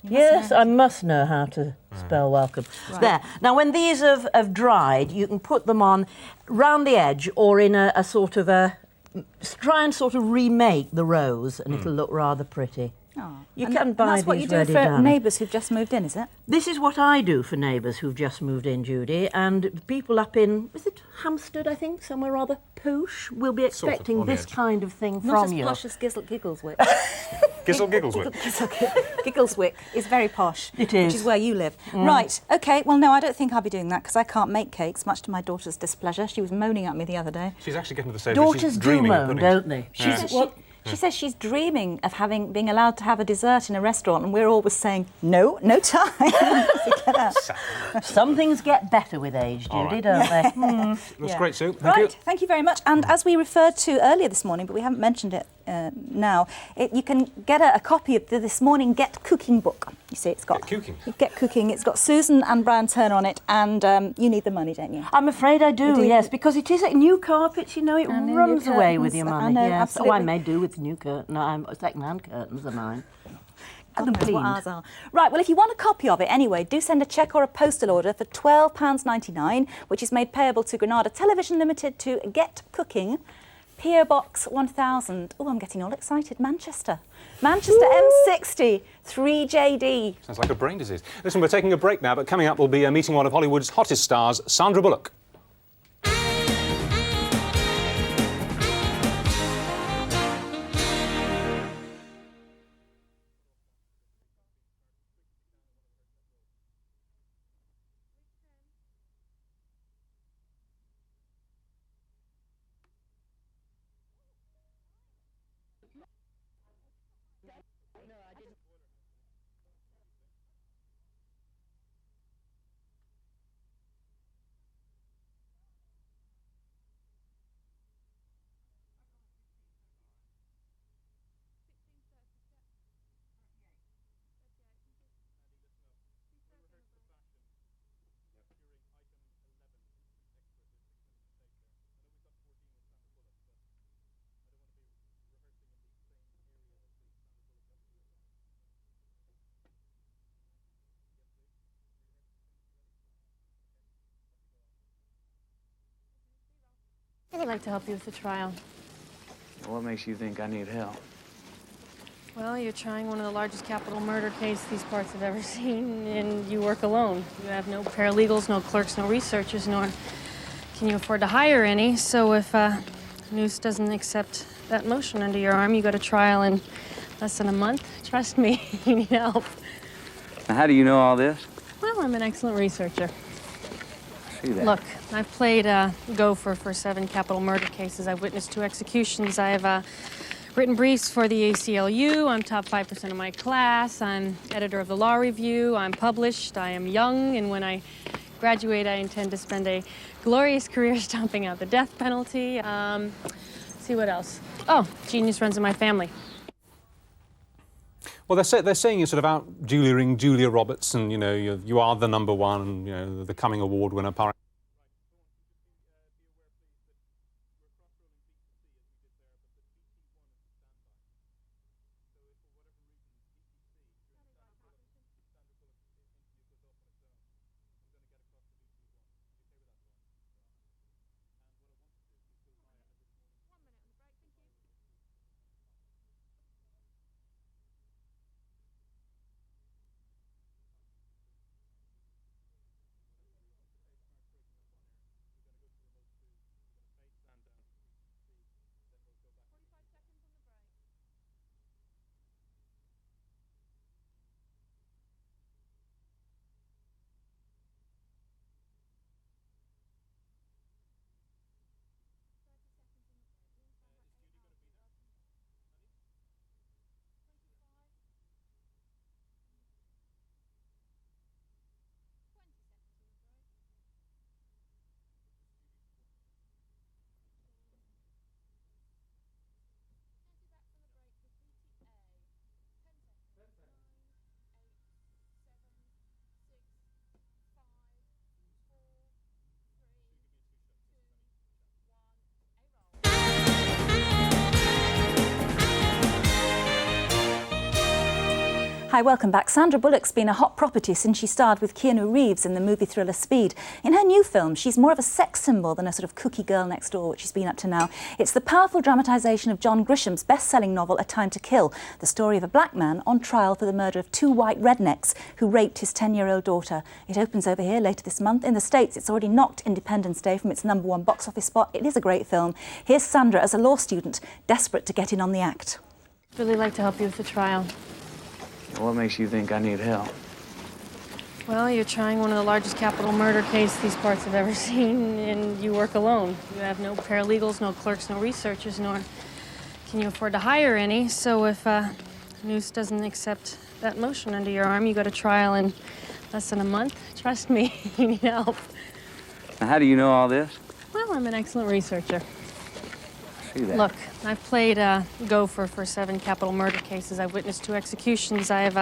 Yes, I must know how to spell welcome. Right. There. Now, when these have dried, you can put them on round the edge or in a sort of a... Try and sort of remake the rose and it'll look rather pretty. Oh. You And can buy that's what you these do ready for done. neighbours who've just moved in, is it? This is what I do for neighbours who've just moved in, Judy, and people up in, is it Hampstead, I think, somewhere rather posh, will be Sort of, expecting on the this edge. kind of thing Not from as you. posh as Giggleswick. Giggleswick. Giggleswick is very posh. It is. Which is where you live. Right, OK, well, no, I don't think I'll be doing that because I can't make cakes, much to my daughter's displeasure. She was moaning at me the other day. She's actually getting to the stage where she's Daughters do dreaming of moan, puddings. don't they? She says she's dreaming of being allowed to have a dessert in a restaurant, and we're always saying, no time. Get out. Some things get better with age, Judy, All right. don't they? That's Yeah. great, Sue. Thank Right, you. thank you very much. And as we referred to earlier this morning, but we haven't mentioned it now, you can get a copy of the This Morning Get Cooking book. You see, it's got... Get Cooking? Get Cooking. It's got Susan and Brian Turner on it, and you need the money, don't you? I'm afraid I do, You do? yes, because it is new carpets, you know, it And new runs away with curtains. your I money. know, yes. absolutely. Oh, I may do with new curtains, second-hand curtains are mine. God knows what cleaned. ours are. Right, well, if you want a copy of it anyway, do send a cheque or a postal order for £12.99, which is made payable to Granada Television Limited to Get Cooking, PO Box 1000. Oh, I'm getting all excited. Manchester. Manchester M60 3JD. Sounds like a brain disease. Listen, we're taking a break now, but coming up we'll be meeting one of Hollywood's hottest stars, Sandra Bullock. I'd like to help you with the trial. What makes you think I need help? Well, you're trying one of the largest capital murder cases these parts have ever seen, and you work alone. You have no paralegals, no clerks, no researchers, nor can you afford to hire any. So if Noose doesn't accept that motion under your arm, you go to trial in less than a month. Trust me, you need help. Now, how do you know all this? Well, I'm an excellent researcher. See that? Look, I've played gopher for 7 capital murder cases. I've witnessed 2 executions. I've written briefs for the ACLU. I'm top 5% of my class. I'm editor of the Law Review. I'm published. I am young, and when I graduate, I intend to spend a glorious career stomping out the death penalty. See what else? Oh, genius runs in my family. Well, they're saying you're sort of out Julia-ing Julia Roberts, and you know you are the number one, you know, the coming award winner. Hi, welcome back. Sandra Bullock's been a hot property since she starred with Keanu Reeves in the movie thriller Speed. In her new film, she's more of a sex symbol than a sort of cookie girl next door, which she's been up to now. It's the powerful dramatisation of John Grisham's best-selling novel A Time to Kill, the story of a black man on trial for the murder of two white rednecks who raped his 10-year-old daughter. It opens over here later this month. In the States, it's already knocked Independence Day from its #1 box office spot. It is a great film. Here's Sandra as a law student, desperate to get in on the act. I'd really like to help you with the trial. What makes you think I need help? Well, you're trying one of the largest capital murder cases these parts have ever seen, and you work alone. You have no paralegals, no clerks, no researchers, nor can you afford to hire any. So if Noose doesn't accept that motion under your arm, you go to trial in less than a month. Trust me, you need help. Now, how do you know all this? Well, I'm an excellent researcher. See that? Look, I've played gopher for 7 capital murder cases. I've witnessed 2 executions. I've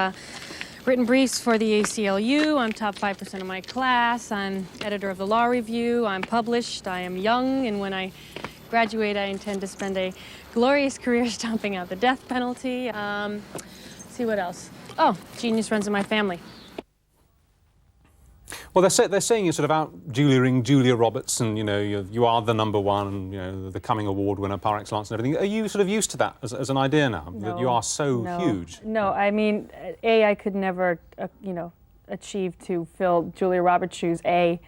written briefs for the ACLU. I'm top 5% of my class. I'm editor of the Law Review. I'm published. I am young, and when I graduate, I intend to spend a glorious career stomping out the death penalty. See what else? Oh, genius runs in my family. Well, they're saying you're sort of out Julia Roberts, and you know you are the #1, and you know the Cumming Award winner par excellence and everything. Are you sort of used to that as an idea now, that you are so huge? No, I mean, I could never, achieve to fill Julia Roberts' shoes. And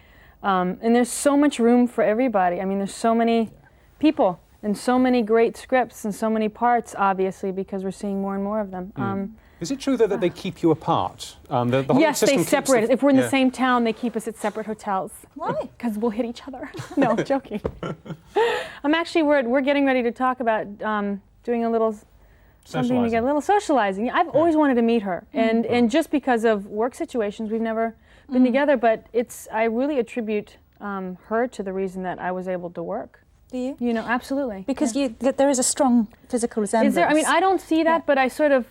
there's so much room for everybody. I mean, there's so many people and so many great scripts and so many parts, obviously, because we're seeing more and more of them. Is it true, though, that they keep you apart? The Yes, they separate us. If we're in Yeah. the same town, they keep us at separate hotels. Why? Because we'll hit each other. No, I'm joking. We're getting ready to talk about doing a little something to get a little socializing. I've always wanted to meet her, and just because of work situations, we've never been together. But I really attribute her to the reason that I was able to work. Do you? You know, absolutely. Because there is a strong physical resemblance. Is there? I mean, I don't see that, but I sort of,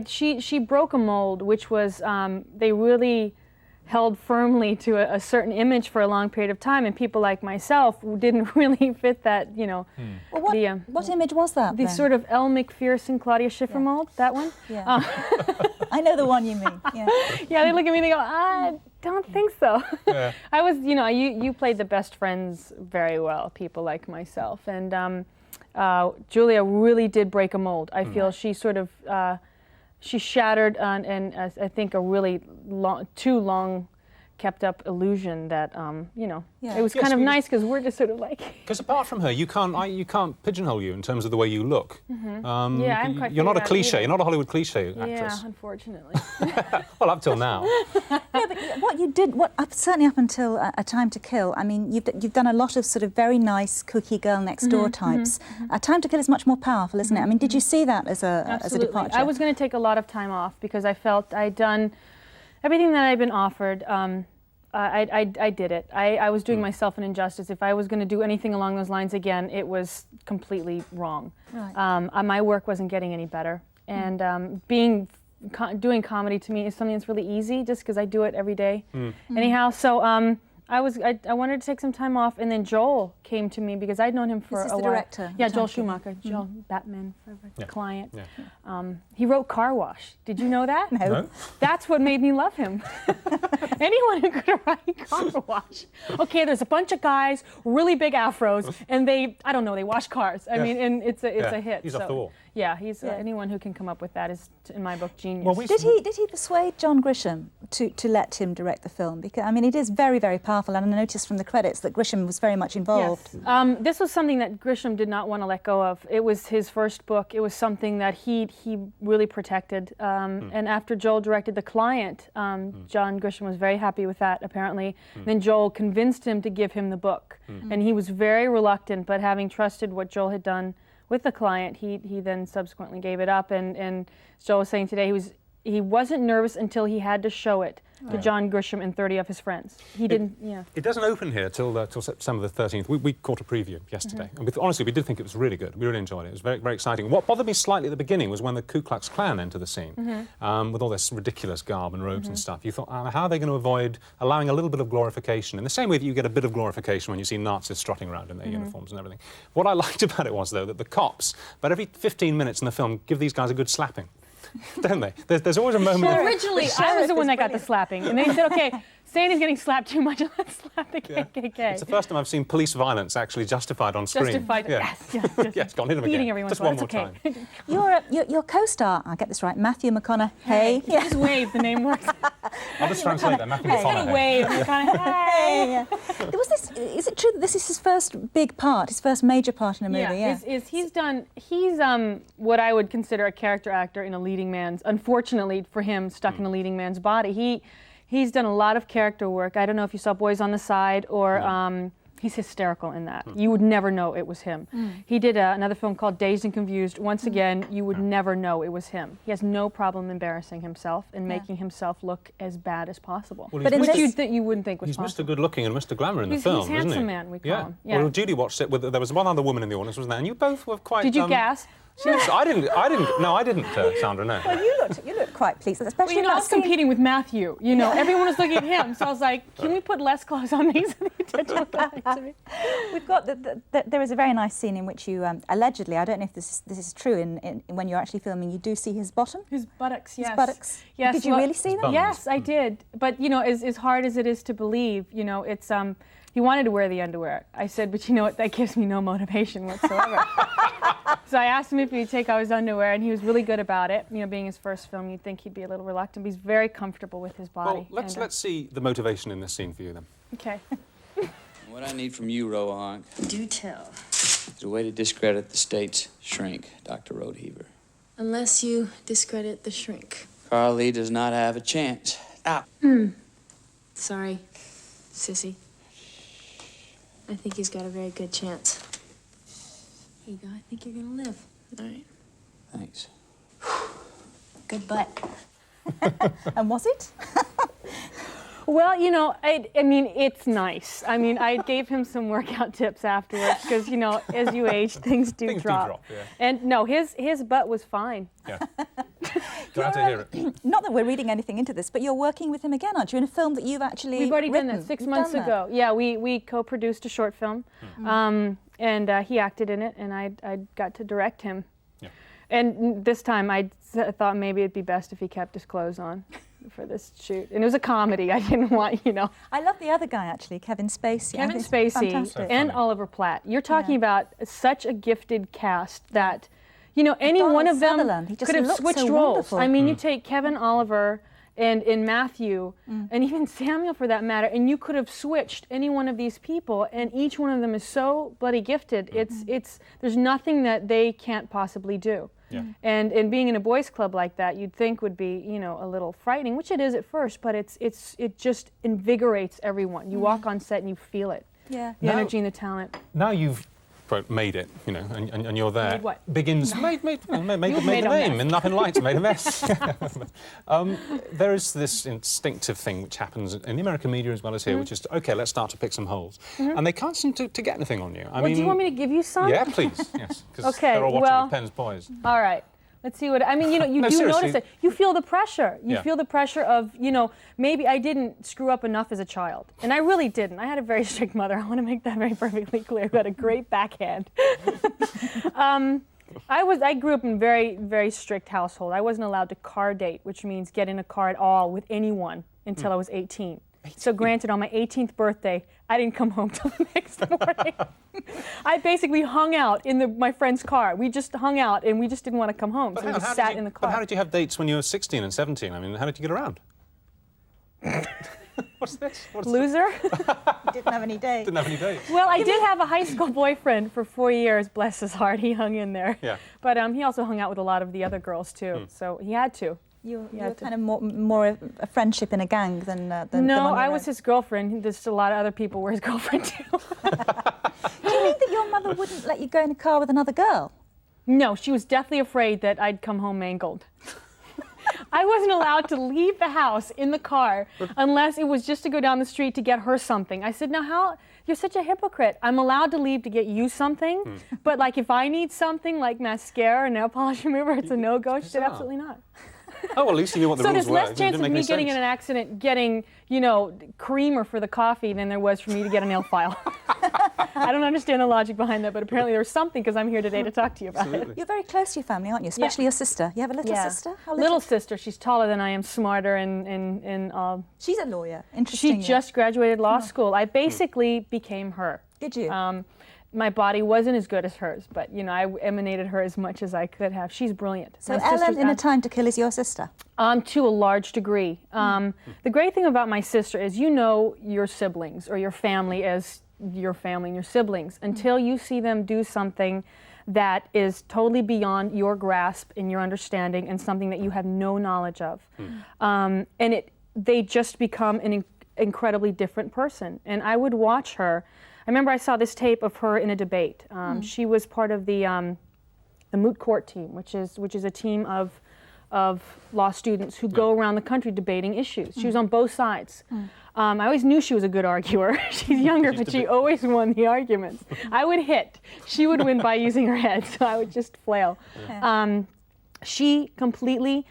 she broke a mold, which was, they really held firmly to a certain image for a long period of time, and people like myself didn't really fit that, Well, what image was that, The then? sort of Elle McPherson, Claudia Schiffer mold, that one? Yeah. I know the one you mean, yeah. Yeah, they look at me and they go, I don't think so. Yeah. I was, you played the best friends very well, people like myself. And Julia really did break a mold. I feel she sort of, she shattered I think a really too long kept up illusion that, it was kind of nice because we're just sort of like... Because apart from her, you can't pigeonhole you in terms of the way you look. Yeah, I haven't quite you're not a figured out cliche, either. you're not a Hollywood cliche actress. Yeah, unfortunately. Well, up till now. No, but what you did, certainly up until A Time to Kill, I mean, you've done a lot of sort of very nice cookie girl next door types. A Time to Kill is much more powerful, isn't it? I mean, did you see that as a departure? I was going to take a lot of time off because I felt I'd done everything that I'd been offered. I did it. I was doing myself an injustice. If I was going to do anything along those lines again, it was completely wrong. Right. My work wasn't getting any better. And doing comedy to me is something that's really easy just because I do it every day. Anyhow, so I wanted to take some time off, and then Joel came to me because I'd known him for This is a the while. director. Yeah, Joel Schumacher, Joel Batman, client. He wrote Car Wash. Did you know that? No. That's what made me love him. Anyone who could write Car Wash. Okay, there's a bunch of guys, really big afros, and they wash cars. I mean, and it's a hit. He's off the wall. Yeah, he's anyone who can come up with that is, in my book, genius. Well, Did he persuade John Grisham to let him direct the film? Because I mean, it is very, very powerful, and I noticed from the credits that Grisham was very much involved. Yes. This was something that Grisham did not want to let go of. It was his first book. It was something that he really protected. And after Joel directed The Client, John Grisham was very happy with that, apparently. Then Joel convinced him to give him the book. And he was very reluctant, but having trusted what Joel had done with The Client, he then subsequently gave it up. And as Joel was saying today, he wasn't nervous until he had to show it to John Grisham and 30 of his friends. He didn't, It doesn't open here till September the 13th. We caught a preview yesterday. And honestly, we did think it was really good. We really enjoyed it. It was very, very exciting. What bothered me slightly at the beginning was when the Ku Klux Klan entered the scene with all this ridiculous garb and robes and stuff. You thought, how are they going to avoid allowing a little bit of glorification? In the same way that you get a bit of glorification when you see Nazis strutting around in their uniforms and everything. What I liked about it was, though, that the cops, about every 15 minutes in the film, give these guys a good slapping. don't they? There's always a moment Well, of... originally, I was the one that got the slapping. And then he said, okay, Sandy's getting slapped too much, let's slap the KKK. It's the first time I've seen police violence actually justified on screen. Justified, yes. Yes, go on, hit him Beating again. everyone Just for it, one more it's time. Your co-star, I'll get this right, Matthew McConaughey. Just wave, the name works. I'll just translate that, Matthew Just McConaughey. wave, McConaughey. There was this, is it true that this is his first big part, his first major part in a movie? Yeah. He's what I would consider a character actor in a leading man's, unfortunately for him, stuck in a leading man's body. He's done a lot of character work. I don't know if you saw Boys on the Side or he's hysterical in that. You would never know it was him. He did another film called Dazed and Confused. Once again, you would never know it was him. He has no problem embarrassing himself and making himself look as bad as possible. Well, but you wouldn't think was he's possible. Mr. Good Looking and Mr. Glamour in the He's film, isn't he? handsome man, we call him. Yeah. Well, Judy watched it. There was one other woman in the audience, wasn't there? And you both were quite... Did you gasp? Yes, I didn't, Sandra, no. Well, you look quite pleased, especially I was competing with Matthew. Everyone was looking at him, so I was like, can we put less clothes on me? We've got there is a very nice scene in which you allegedly, I don't know if this is true, in when you're actually filming, you do see his bottom. His buttocks, yes. His buttocks. Yes. Did you really see them? Yes, I did. But as hard as it is to believe, it's he wanted to wear the underwear. I said, but you know what? That gives me no motivation whatsoever. So I asked him if he'd take off his underwear, and he was really good about it. Being his first film, you'd think he'd be a little reluctant, but he's very comfortable with his body. Well, let's see the motivation in this scene for you then. Okay. What I need from you, Rohonk, Do tell. is a way to discredit the state's shrink, Dr. Roadheaver. Unless you discredit the shrink. Carl Lee does not have a chance. Ah. Sorry, sissy. I think he's got a very good chance. Here you go. I think you're gonna live. All right. Thanks. Good butt. And was it? Well, I mean, it's nice. I mean, I gave him some workout tips afterwards because, as you age, things do drop. Yeah. And no, his butt was fine. Yeah. Glad to hear it. Not that we're reading anything into this, but you're working with him again, aren't you, in a film that you've actually We've already written? done that 6 You've months done that. ago. Yeah, we co-produced a short film, and he acted in it, and I got to direct him. Yeah. And this time I thought maybe it'd be best if he kept his clothes on for this shoot. And it was a comedy. I didn't want, I love the other guy, actually, Kevin Spacey. Kevin He's Spacey fantastic. and Oliver Platt. You're talking about such a gifted cast that, any Donald one of them Sutherland, he just could have looks switched so roles. wonderful. I mean, you take Kevin, Oliver, and Matthew, and even Samuel for that matter, and you could have switched any one of these people, and each one of them is so bloody gifted. There's nothing that they can't possibly do. Yeah. And being in a boys' club like that, you'd think would be, a little frightening, which it is at first, but it just invigorates everyone. You walk on set and you feel it. Yeah. The energy and the talent. Now you've made it, and you're there. Made what? Begins made the name, and Up in Lights made a mess. There is this instinctive thing which happens in the American media as well as here, which is okay, let's start to pick some holes, and they can't seem to get anything on you. I mean, do you want me to give you some? Yeah, please. Yes, because Okay, they're all watching well, with Penn's boys. All right. Let's see what, you No, do seriously. notice it. You feel the pressure. You Yeah. feel the pressure of, maybe I didn't screw up enough as a child. And I really didn't. I had a very strict mother. I want to make that very perfectly clear, who had a great backhand. I grew up in a very, very strict household. I wasn't allowed to car date, which means get in a car at all with anyone until I was 18. So granted, on my 18th birthday, I didn't come home till the next morning. I basically hung out in my friend's car. We just hung out, and we just didn't want to come home, so we just sat in the car. But how did you have dates when you were 16 and 17? I mean, how did you get around? What's this? Loser? Didn't have any dates. Didn't have any dates. Well, I did have a high school boyfriend for 4 years, bless his heart. He hung in there. Yeah. But he also hung out with a lot of the other girls, too, so he had to. You're kind of more a friendship in a gang than No, on your I own. was his girlfriend. There's a lot of other people were his girlfriend, too. Do you mean that your mother wouldn't let you go in a car with another girl? No, she was deathly afraid that I'd come home mangled. I wasn't allowed to leave the house in the car unless it was just to go down the street to get her something. I said, now you're such a hypocrite. I'm allowed to leave to get you something, but like if I need something like mascara or nail polish remover, it's a no-go. She said, absolutely not. Oh, well, at least you knew what the So rules there's were. less chance of me getting in an accident getting, creamer for the coffee than there was for me to get a nail file. I don't understand the logic behind that, but apparently there's something because I'm here today to talk to you about it. You're very close to your family, aren't you? Especially your sister. You have a little sister? How little sister. She's taller than I am, smarter, and she's a lawyer. Interesting. She just graduated law school. I basically became her. Did you? My body wasn't as good as hers, but you know, I emanated her as much as I could have. She's brilliant. So Ellen in A Time to Kill is your sister? To a large degree. The great thing about my sister is you know your siblings or your family as your family and your siblings until you see them do something that is totally beyond your grasp and your understanding and something that you have no knowledge of. And they just become an incredibly different person. And I would watch her. I remember I saw this tape of her in a debate. She was part of the moot court team, which is a team of law students who go around the country debating issues. She was on both sides. I always knew she was a good arguer. She's younger, but she always won the arguments. I would hit. She would win by using her head, so I would just flail. She completely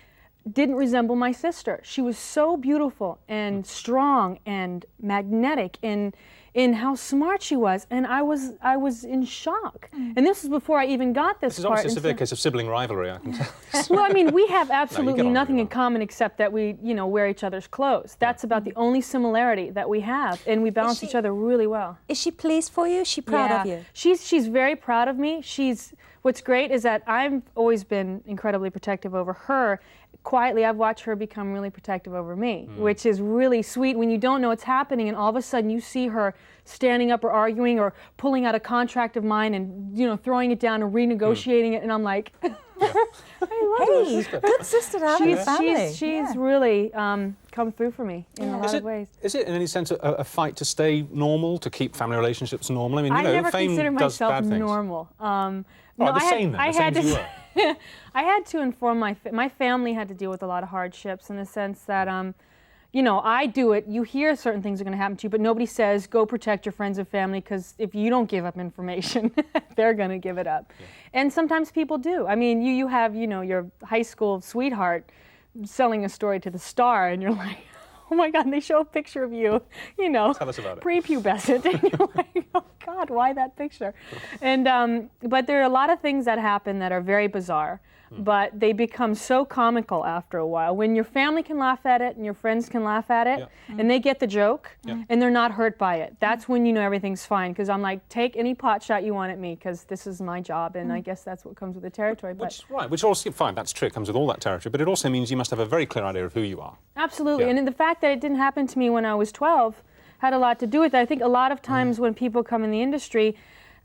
didn't resemble my sister. She was so beautiful and strong and magnetic in how smart she was, and I was in shock. And this was before I even got this part. This is obviously a severe case of sibling rivalry, I can tell. Well, I mean, we have absolutely nothing in common except that we, you know, wear each other's clothes. That's about the only similarity that we have, and we balance each other really well. Is she pleased for you? Is she proud of you? She's very proud of me. What's great is that I've always been incredibly protective over her. Quietly, I've watched her become really protective over me, which is really sweet when you don't know what's happening and all of a sudden you see her standing up or arguing or pulling out a contract of mine and, you know, throwing it down and renegotiating it, and I'm like, I love her. Good sister to have in the family. She's really come through for me in a lot of ways. Is it in any sense a fight to stay normal, to keep family relationships normal? I mean, you know, never fame considered does myself bad things. normal. The same as you were. I had to inform my family had to deal with a lot of hardships in the sense that, you know, I do it, you hear certain things are going to happen to you, but nobody says, go protect your friends and family, because if you don't give up information, they're going to give it up. Yeah. And sometimes people do. I mean, you have, you know, your high school sweetheart selling a story to the Star, and you're like, oh my God, and they show a picture of you, you know, prepubescent, and you're like, oh God, why that picture? And, but there are a lot of things that happen that are very bizarre, but they become so comical after a while. When your family can laugh at it and your friends can laugh at it, and they get the joke, and they're not hurt by it, that's when you know everything's fine, because I'm like, take any pot shot you want at me, because this is my job, and I guess that's what comes with the territory. Which also, fine, that's true, it comes with all that territory, but it also means you must have a very clear idea of who you are. Absolutely, and the fact that it didn't happen to me when I was 12 had a lot to do with it. I think a lot of times when people come in the industry,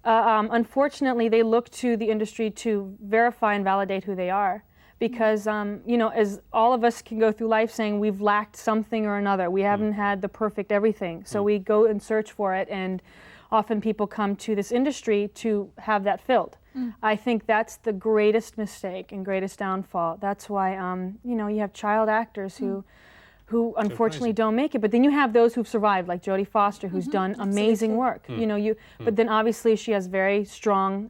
unfortunately, they look to the industry to verify and validate who they are. Because, you know, as all of us can go through life saying we've lacked something or another, we haven't had the perfect everything. So we go and search for it, and often people come to this industry to have that filled. I think that's the greatest mistake and greatest downfall. That's why, you know, you have child actors who unfortunately don't make it, but then you have those who've survived, like Jodie Foster, who's done amazing work. You know, but then obviously she has a very strong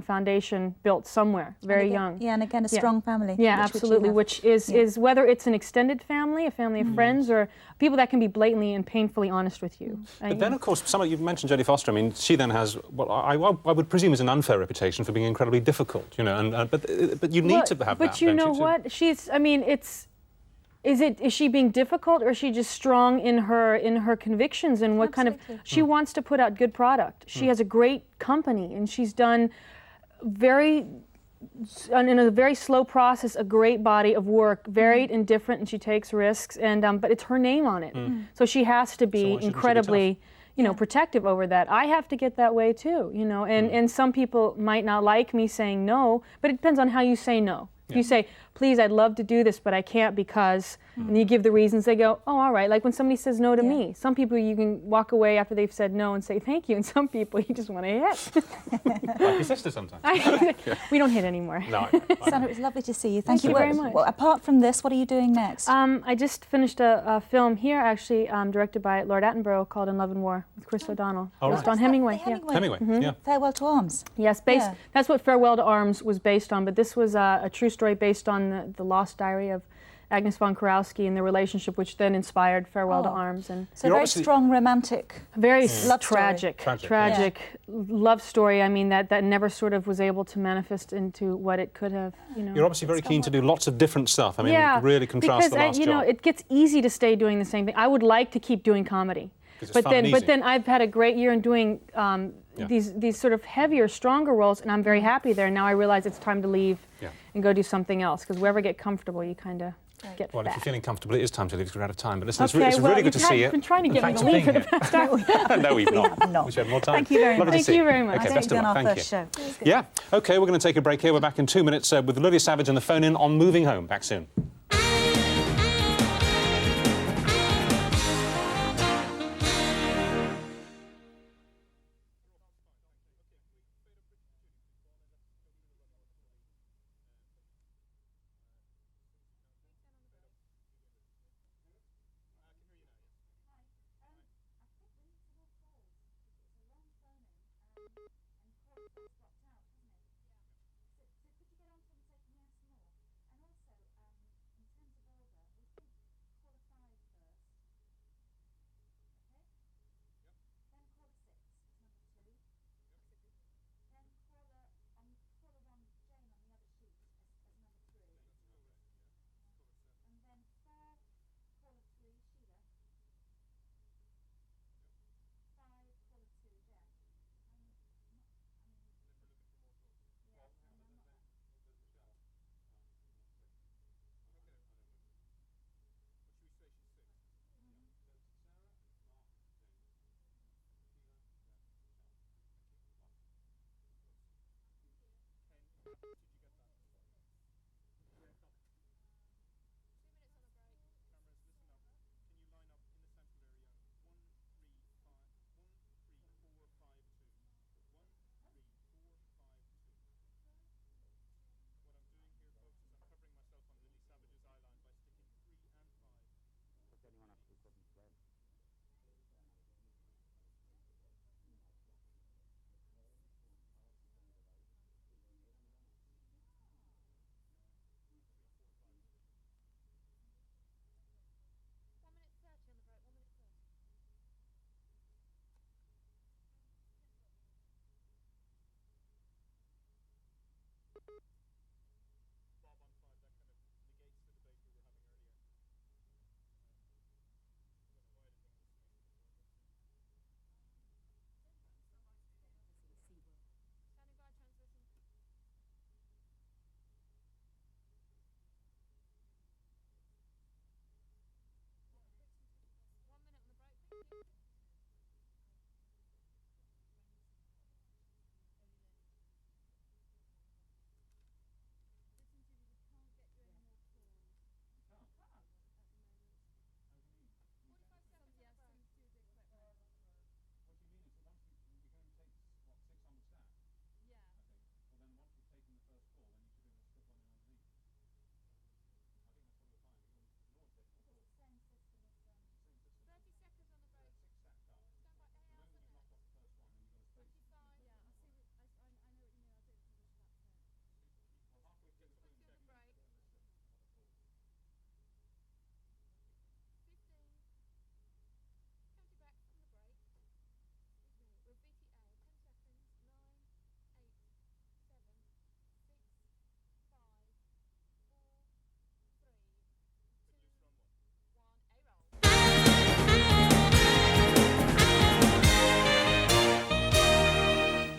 foundation built somewhere, very young. Yeah, and again, a strong family. Yeah, absolutely, which is whether it's an extended family, a family of friends, or people that can be blatantly and painfully honest with you. But then, of course, you've mentioned Jodie Foster. I mean, she then has what I would presume is an unfair reputation for being incredibly difficult. You know, but you need to have that. But you know what? I mean, it's. Is she being difficult, or is she just strong in her convictions and what kind of she wants to put out good product. She has a great company, and she's done in a very slow process a great body of work, varied and different, and she takes risks, and but it's her name on it. So she has to be incredibly protective over that. I have to get that way too, you know, and some people might not like me saying no, but it depends on how you say no. If you say, please, I'd love to do this, but I can't because, and you give the reasons, they go, oh, all right. Like when somebody says no to me. Some people you can walk away after they've said no and say thank you, and some people you just want to hit. Like your sister sometimes. We don't hit anymore. No, Sandra, it was lovely to see you. Thank you very much. Well, apart from this, what are you doing next? I just finished a film here, actually, directed by Lord Attenborough, called In Love and War with Chris O'Donnell. Based on Hemingway. Hemingway, Farewell to Arms. Yes, that's what Farewell to Arms was based on, but this was a true story based on the lost diary of Agnes von Kurowski and the relationship, which then inspired Farewell to Arms. And so very strong romantic, very love tragic love story. I mean, that never sort of was able to manifest into what it could have. You know, you're obviously very keen to do lots of different stuff. I mean, really contrast the last because you know, it gets easy to stay doing the same thing. I would like to keep doing comedy, but then I've had a great year in doing these sort of heavier, stronger roles, and I'm very happy there. Now I realize it's time to leave and go do something else, because wherever you get comfortable, you kind of get Well, fat. if you're feeling comfortable, it is time to leave because we're out of time. But listen, Okay, it's really good to see you. You've been trying to get me Thanks to for leave being for the past hour. No, we've not. Wish we had more time. Thank you very Lovely much. to see Thank you very much. Okay, best of luck. Thank you. Show. Yeah. Okay, we're going to take a break here. We're back in 2 minutes with Lydia Savage and the phone-in on Moving Home. Back soon.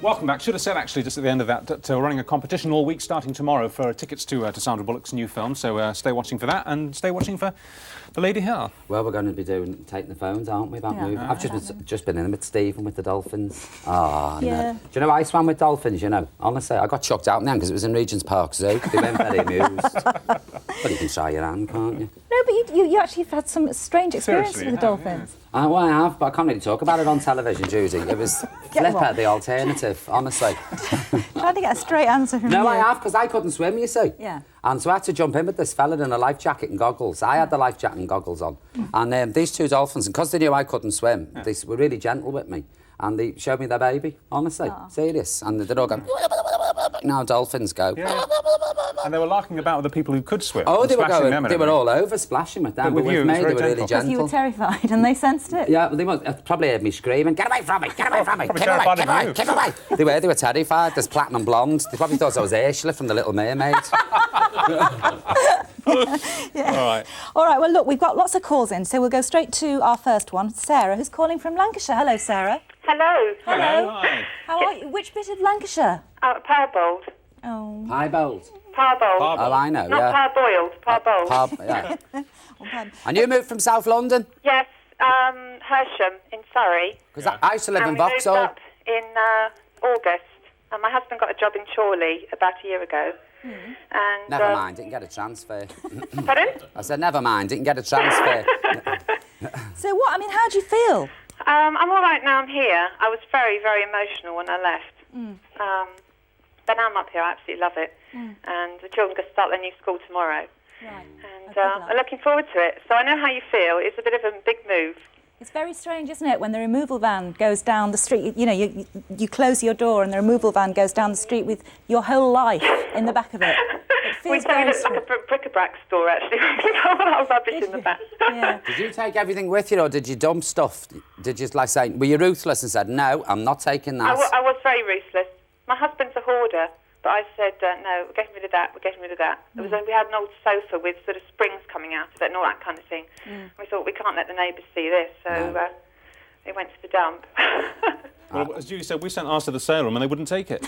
Welcome back. Should have said, actually, just at the end of that, that we're running a competition all week starting tomorrow for tickets to Sandra Bullock's new film, so stay watching for that, and stay watching for the lady here. Well, we're going to be taking the phones, aren't we, about moving? I've just been in with Stephen with the dolphins. Oh, yeah. No. Do you know I swam with dolphins, you know? Honestly, I got chucked out now because it was in Regent's Park Zoo. They weren't very amused. But you can try your hand, can't you? No, but you actually have had some strange experiences with the dolphins. Well, I have, but I can't really talk about it on television, Judy. It was Flipper, the alternative, honestly. Trying to get a straight answer from you. No, I have, because I couldn't swim, you see. Yeah. And so I had to jump in with this fella in a life jacket and goggles. I had the life jacket and goggles on. And these two dolphins, and because they knew I couldn't swim, they were really gentle with me. And they showed me their baby, honestly, serious. And they're all going, you know how dolphins go. Yeah. And they were larking about with the people who could swim. Oh, they were splashing going. them and They were everything. all over splashing with them. But with you, it was me, very they were really gentle. Because gentle. you were terrified and they sensed it. Yeah, well, they must, probably heard me screaming, get away from me, get away from me, Probably get away, terrified get of away, you. get away. They were terrified. There's platinum blonde. They probably thought I was Ursula from The Little Mermaid. Yeah. All right, well, look, we've got lots of calls in, so we'll go straight to our first one. Sarah, who's calling from Lancashire. Hello, Sarah. Hello. Hello. Hi. How are you? Which bit of Lancashire? Parboiled. Oh. Piebald. Parboiled. Oh, I know, Not yeah. parboiled, parboiled. Yeah. And you moved from South London? Yes, Hersham in Surrey. Because I used to live in And we moved Vauxhall. up in August. And my husband got a job in Chorley about a year ago. And Never mind, didn't get a transfer. Pardon? I said, never mind, didn't get a transfer. So what, I mean, how do you feel? I'm all right now I'm here. I was very, very emotional when I left. But now I'm up here, I absolutely love it. And the children can start their new school tomorrow. Right. And I'm looking forward to it. So I know how you feel. It's a bit of a big move. It's very strange, isn't it, when the removal van goes down the street. You know, you close your door and the removal van goes down the street with your whole life in the back of it. It We feels thought very it looked like a bric-a-brac store, actually. We got all our rubbish in the back. Yeah. Did you take everything with you, or did you dump stuff? Did you, like, say, were you ruthless and said, no, I'm not taking that? I was very ruthless. My husband's a hoarder, but I said, no, we're getting rid of that, we're getting rid of that. We had an old sofa with sort of springs coming out of it and all that kind of thing. We thought, we can't let the neighbours see this, so it went to the dump. Well, as Julie said, we sent ours to the sale room and they wouldn't take it.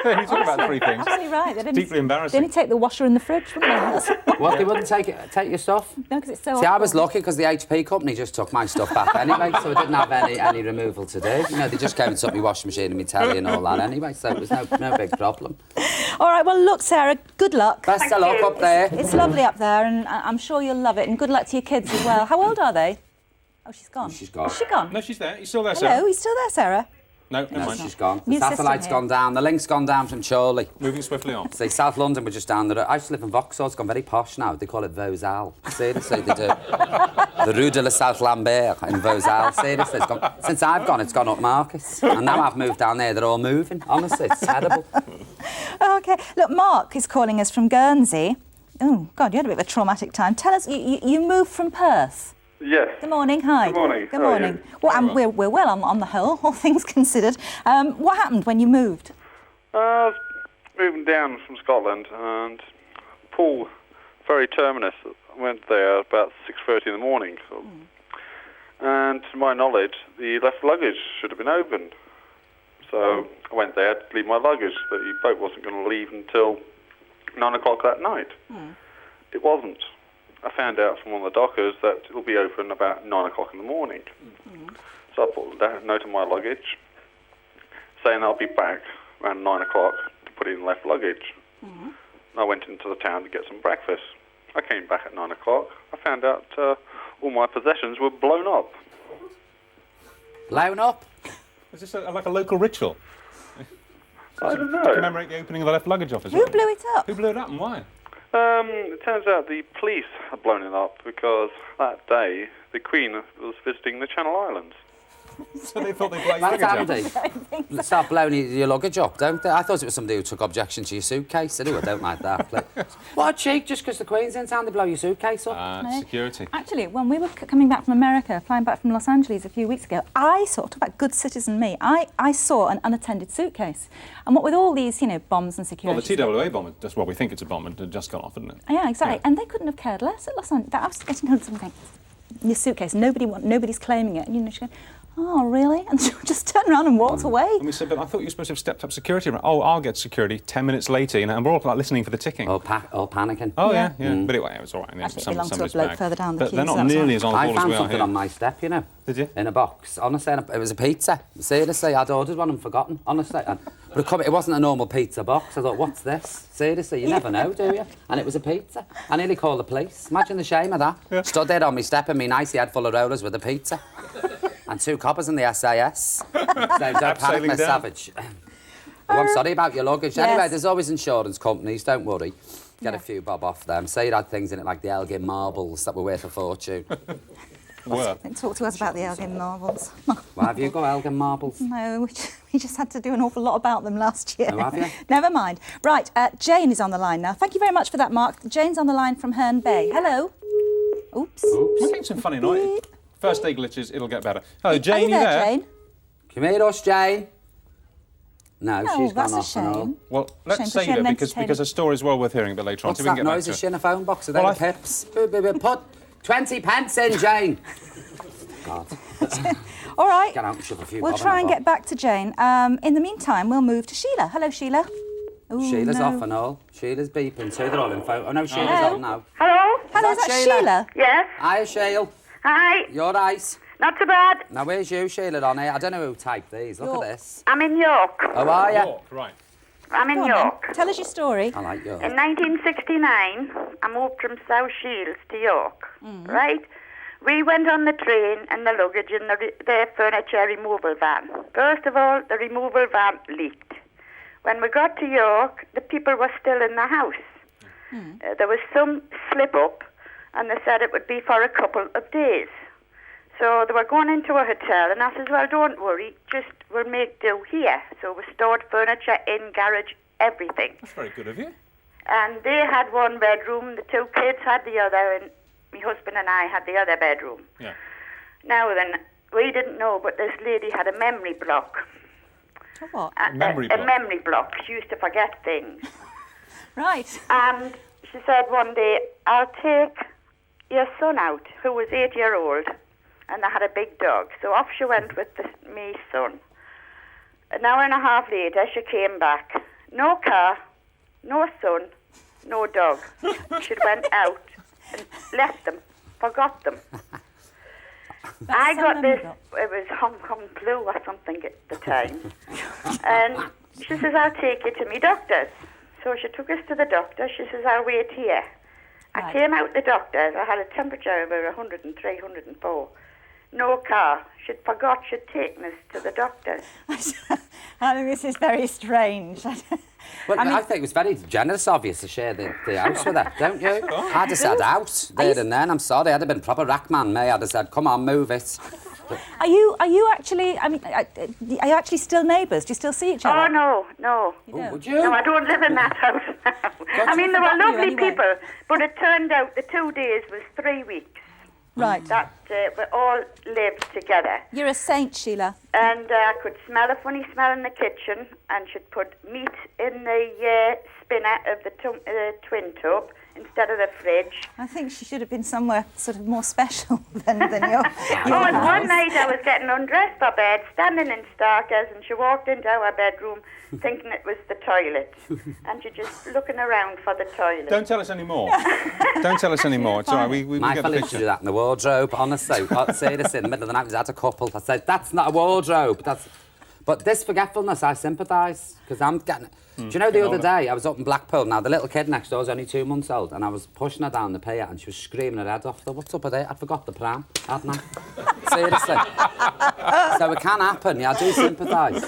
You talk about three things. Absolutely right. They didn't, Deeply embarrassing. They only take the washer and the fridge, wouldn't they? What, they wouldn't take your stuff? No, because it's so See, I awful. was lucky because the HP company just took my stuff back anyway, so I didn't have any removal to do. You know, they just came and took my washing machine and my telly and all that anyway, so it was no big problem. All right, well, look, Sarah, good luck. Best of luck up there. It's lovely up there, and I'm sure you'll love it, and good luck to your kids as well. How old are they? Oh, she's gone. She's gone. Is she gone? No, she's there. You're still there, Sarah? Hello, he's still there, Sarah? No, never mind. She's gone. The New system satellite's here. gone down. The link's gone down from Chorley. Moving swiftly on. See, South London, we're just down the road. I used to live in Vauxhall. It's gone very posh now. They call it Vauxhall. Seriously, they do. The Rue de la South Lambert in Vauxhall. Seriously, since I've gone, it's gone up markets. And now I've moved down there, they're all moving. Honestly, it's terrible. OK. Look, Mark is calling us from Guernsey. Oh, God, you had a bit of a traumatic time. Tell us, you moved from Perth. Yes. Good morning, hi. Good morning. Good How are morning. you? Well, we're well on the whole, all things considered. What happened when you moved? I was moving down from Scotland and Poole Ferry Terminus. I went there about 6:30 in the morning. So. And to my knowledge, the left luggage should have been opened. So I went there to leave my luggage, but the boat wasn't going to leave until 9 o'clock that night. It wasn't. I found out from one of the dockers that it'll be open about 9 o'clock in the morning. So I put a note on my luggage saying I'll be back around 9 o'clock to put in left luggage. And I went into the town to get some breakfast. I came back at 9 o'clock. I found out all my possessions were blown up. Blown up? Is this like a local ritual? I don't know. To commemorate the opening of the left luggage office. Who blew it up? Who blew it up and why? It turns out the police had blown it up because that day the Queen was visiting the Channel Islands. So they thought they'd blow your That's luggage up. handy. Start blowing your luggage up, don't they? I thought it was somebody who took objection to your suitcase. I don't like that. What a cheek, just because the Queen's in town, they blow your suitcase up. No. Security. Actually, when we were coming back from America, flying back from Los Angeles a few weeks ago, I saw, talk about good citizen me, I saw an unattended suitcase. And what with all these, bombs and security... Well, the TWA bomb, just we think it's a bomb, it had just gone off, didn't it? Yeah, exactly. And they couldn't have cared less at Los Angeles. I was getting hold of something. Your suitcase, nobody's claiming it. And she goes, oh, really? And she just turned around and walked away. And we said, but I thought you were supposed to have stepped up security. Oh, I'll get security 10 minutes later, and we're all like listening for the ticking. All panicking. Oh, yeah. But anyway, it was all right. Actually, it belonged to a bloke further down the But queue. they're not so that's nearly right. as on the ball I as found we are something here. on my step, you know. Did you? In a box. Honestly, it was a pizza. Seriously, I'd ordered one and forgotten. Honestly. But it wasn't a normal pizza box. I thought, what's this? Seriously, you never know, do you? And it was a pizza. I nearly called the police. Imagine the shame of that. Yeah. Stood there on my step in me nice head full of rollers with a pizza. And 2 coppers in the SAS. So don't panic, Miss Savage. Oh, I'm sorry about your luggage. Yes. Anyway, there's always insurance companies, don't worry. Get a few bob off them. Say you had things in it like the Elgin marbles that were worth a fortune. Talk to us about the Elgin marbles. Well, have you got Elgin marbles? No, We just had to do an awful lot about them last year. Oh, have you? Never mind. Right, Jane is on the line now. Thank you very much for that, Mark. Jane's on the line from Herne Bay. Hello. Oops. We're getting some funny noise. First day glitches, it'll get better. Hello, Jane, Are you there, Jane? Come here, us, Jane. No, Oh, she's that's gone a off and all. shame. Well, Shame, let's 'cause save she had it an because her story is well worth hearing a bit later on. What's so we can that get back noise? to Is it. she in a phone box? Are they Well, the pips? Put 20 pence in, Jane. God. All right. Get out and shove a few We'll bob in try the and pot. get back to Jane. In the meantime, we'll move to Sheila. Hello, Sheila. Ooh, Sheilah's no. off and all. Sheila's beeping too. They're all in phone. Oh, no, Sheila's Hello? on now. Hello? Hello, is that Sheila? Yes. Hiya, Sheila. Hi. You're right. Not too bad. Now, where's you, Sheila, on here? I don't know who typed these. Look at this. I'm in York. How are you? York, right. I'm in Go on, York. then. Tell us your story. I like York. In 1969, I moved from South Shields to York, right? We went on the train and the luggage in the furniture removal van. First of all, the removal van leaked. When we got to York, the people were still in the house. There was some slip-up, and they said it would be for a couple of days. So they were going into a hotel, and I said, well, don't worry, just we'll make do here. So we stored furniture in, garage, everything. That's very good of you. And they had one bedroom, the two kids had the other, and my husband and I had the other bedroom. Yeah. Now then, we didn't know, but this lady had a memory block. A what? A memory block. She used to forget things. Right. And she said one day, I'll take your son out, who was 8-year-old, and they had a big dog. So off she went with me son. An hour and a half later, she came back. No car, no son, no dog. She went out and left them, forgot them. I got this, it was Hong Kong flu or something at the time. And she says, I'll take you to me doctor's. So she took us to the doctor. She says, I'll wait here. I came out the doctor's. I had a temperature of over 103, 104. No car. She'd forgot she'd taken us to the doctor's. I think this is very strange. Well, I think it was very generous of you to share the house with her, don't you? I'd have said out there and then. I'm sorry, I'd have been proper rackman, me. I'd have said, come on, move it. Are you actually, I mean, are you actually still neighbours? Do you still see each other? Oh, no, no. Oh, would you? No, I don't live in that house now. I mean, they were lovely people, but it turned out the 2 days was 3 weeks. Right. That we all lived together. You're a saint, Sheila. And I could smell a funny smell in the kitchen, and she'd put meat in the spinner of the twin tub instead of the fridge. I think she should have been somewhere sort of more special than your Oh, and house. one night I was getting undressed for bed, standing in Starkers, and she walked into our bedroom thinking it was the toilet. And she just looking around for the toilet. Don't tell us any more. Don't tell us any more. It's all right. We My get the fella used to picture. do that in the wardrobe, honestly. I'd say this in the middle of the night, we had a couple. I said, that's not a wardrobe. But this forgetfulness, I sympathise, because I'm getting... Do you know, the other day, I was up in Blackpool. Now, the little kid next door is only 2 months old, and I was pushing her down the pier, and she was screaming her head off. What's up with it? I forgot the pram, hadn't I? Seriously. So it can happen, yeah, I do sympathise.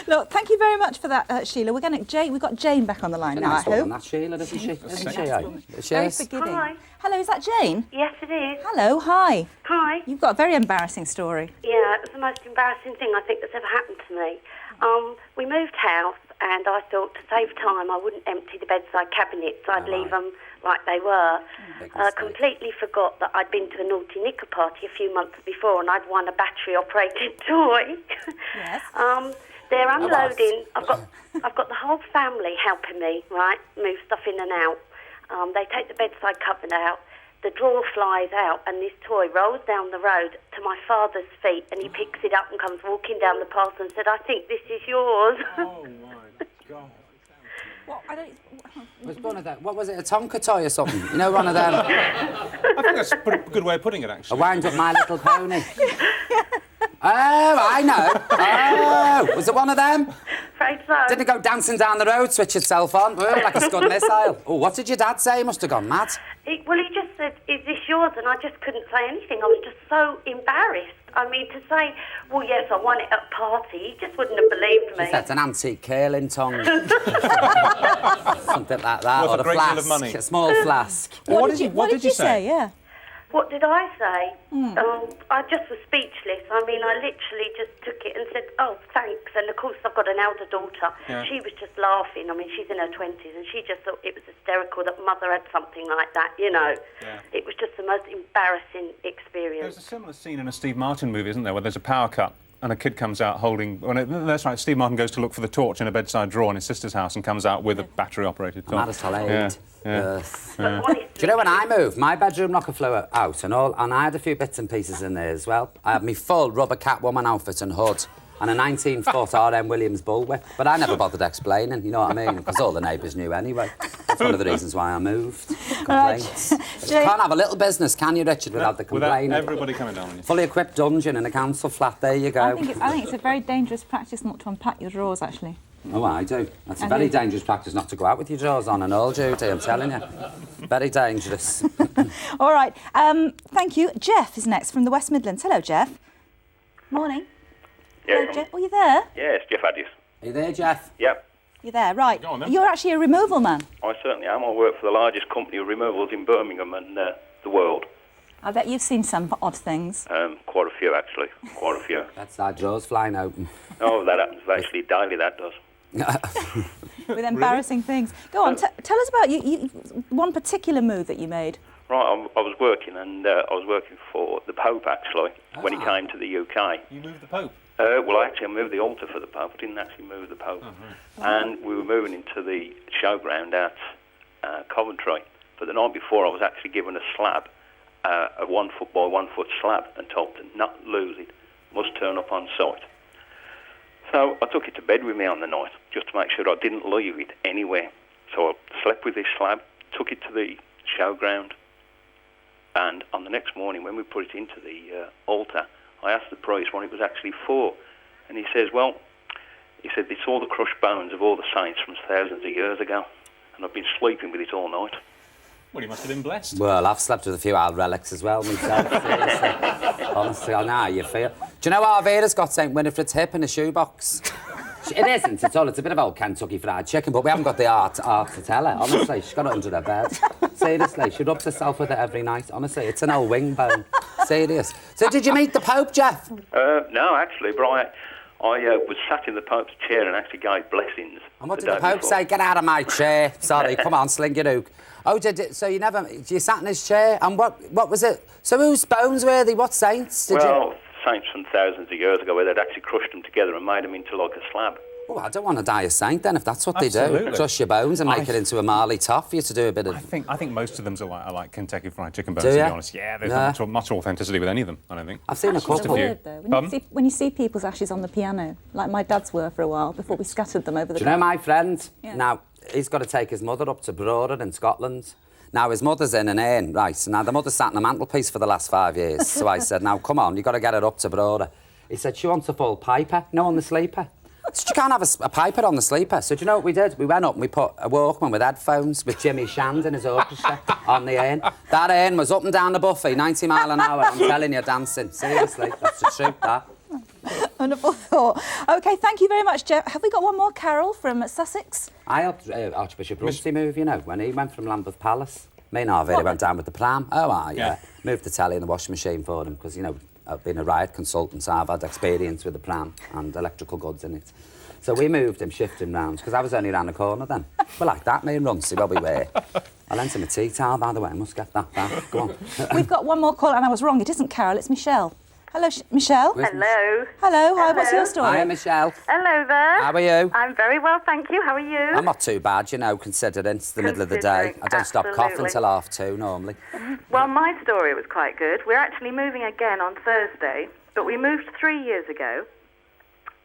Look, thank you very much for that, Sheila. We've got Jane back on the line now, I Nice woman, hope. that Sheila, isn't she? Isn't she, eh? She Very is. forgiving. Hi. Hello, is that Jane? Yes, it is. Hello, hi. Hi. You've got a very embarrassing story. Yeah, it was the most embarrassing thing I think that's ever happened to me. We moved house, and I thought to save time I wouldn't empty the bedside cabinets. I'd leave them like they were. Completely forgot that I'd been to a naughty knicker party a few months before, and I'd won a battery-operated toy. Yes. They're unloading. I've got the whole family helping me, right, move stuff in and out. They take the bedside cupboard out. The drawer flies out, and this toy rolls down the road to my father's feet, and he picks it up and comes walking down the path and said, I think this is yours. Oh, my God. What? I don't... Was one of them, what was it, a Tonka toy or something? You know, one of them? I think that's a pretty good way of putting it, actually. A wind up My Little Pony. Oh, I know. Oh, was it one of them? Afraid so. Didn't it go dancing down the road, switch itself on? Oh, like a Scud missile. Oh, what did your dad say? He must have gone mad. He just said, is this yours? And I just couldn't say anything. I was just so embarrassed. I mean, to say, well, yes, I won it at a party, he just wouldn't have believed me. That's an antique curling tongue. Something like that. Worth or a great deal flask. of money. A small flask. What did you say? Yeah. What did I say? I just was speechless. I mean, I literally just took it and said, oh, thanks. And of course, I've got an elder daughter. Yeah. She was just laughing. I mean, she's in her 20s, and she just thought it was hysterical that Mother had something like that, you know. Yeah. It was just the most embarrassing experience. There's a similar scene in a Steve Martin movie, isn't there, where there's a power cut and a kid comes out holding... that's right, Steve Martin goes to look for the torch in a bedside drawer in his sister's house and comes out with a battery-operated torch. Do you know when I moved, my bedroom locker flew out and I had a few bits and pieces in there as well. I had my full rubber Catwoman outfit and hood and a 19-foot R.M. Williams bullwhip, but I never bothered explaining, you know what I mean? Because all the neighbours knew anyway. That's one of the reasons why I moved. Complaints. You can't have a little business, can you, Richard, without the complaining? Without everybody coming down on you. Fully equipped dungeon in a council flat, there you go. I think it's a very dangerous practice not to unpack your drawers, actually. Oh, I do. That's a very dangerous practice not to go out with your drawers on and all, Judy, I'm telling you. Very dangerous. All right. Thank you. Jeff is next from the West Midlands. Hello, Jeff. Morning. Yeah, Hello, Jeff. Are you there? Yeah, it's Jeff Addies. Are you there, Jeff? Yep, You're there, right. Go on, then. You're actually a removal man. I certainly am. I work for the largest company of removals in Birmingham and the world. I bet you've seen some odd things. Quite a few, actually. Quite a few. That's our drawers flying open. Oh, that happens actually daily, that does. With embarrassing things. Go on, tell us about you, one particular move that you made. Right, I was working, and I was working for the Pope, actually, when he came to the UK. You moved the Pope? Well, actually, I moved the altar for the Pope. I didn't actually move the Pope. Oh, right. And we were moving into the showground at Coventry. But the night before, I was actually given a slab, a 1 foot by 1 foot slab, and told to not lose it. Must turn up on site. So I took it to bed with me on the night, just to make sure I didn't leave it anywhere. So I slept with this slab, took it to the showground, and on the next morning, when we put it into the altar, I asked the priest what it was actually for, and he says, well, he said, it's all the crushed bones of all the saints from thousands of years ago, and I've been sleeping with it all night. Well, you must have been blessed. Well, I've slept with a few old relics as well myself, seriously. Honestly, I know how you feel. Do you know what Arvira's got St. Winifred's hip in a shoebox? It isn't at all. It's a bit of old Kentucky Fried Chicken, but we haven't got the art to tell her. Honestly, she's got it under her bed. Seriously, she rubs herself with it every night. Honestly, it's an old wing bone. Serious. So did you meet the Pope, Jeff? No, actually, but I was sat in the Pope's chair and actually gave blessings. And what did the Pope say? Get out of my chair. Sorry, come on, sling your hook. Oh, so you sat in his chair? And what was it? So whose bones were they? What saints did you... Saints from thousands of years ago where they'd actually crushed them together and made them into like a slab. Oh, I don't want to die a saint then, if that's what they Absolutely. do. Crush your bones and make it into a Marley top for you to do a bit of... I think most of them are like Kentucky Fried Chicken bones, to be honest. Yeah, there's not much authenticity with any of them, I don't think. I've seen a couple. It's weird, though. When you see people's ashes on the piano, like my dad's were for a while, before we scattered them over the... Do you know my friend? Yeah. Now, he's got to take his mother up to Brora in Scotland. Now, his mother's in an urn, right? Now, the mother's sat on a mantelpiece for the last 5 years. So I said, now, come on, you've got to get her up to Brora. He said, she wants a full piper, on the sleeper. So you can't have a piper on the sleeper. So do you know what we did? We went up and we put a Walkman with headphones with Jimmy Shand and his orchestra on the urn. That urn was up and down the buffet, 90 mile an hour, I'm telling you, dancing. Seriously, that's the truth, that. Wonderful thought. OK, thank you very much, Jeff. Have we got one more Carol from Sussex? I helped Archbishop Rusty move, when he went from Lambeth Palace. Me and Arvira went down with the pram. Oh, yeah. Moved the telly and the washing machine for him because, I've been a riot consultant, so I've had experience with the pram and electrical goods in it. So we moved him, shifted him round, because I was only round the corner then. We're like that, me and Runcie, where we were. I lent him a tea towel, by the way. I must get that back. Go on. We've got one more call, and I was wrong. It isn't Carol, it's Michelle. Hello, Michelle. Hello. Hello, hi, what's your story? Hi, Michelle. Hello there. How are you? I'm very well, thank you. How are you? I'm not too bad, considering it's the middle of the day. I don't stop coughing till 2:30 normally. Well, my story was quite good. We're actually moving again on Thursday, but we moved 3 years ago,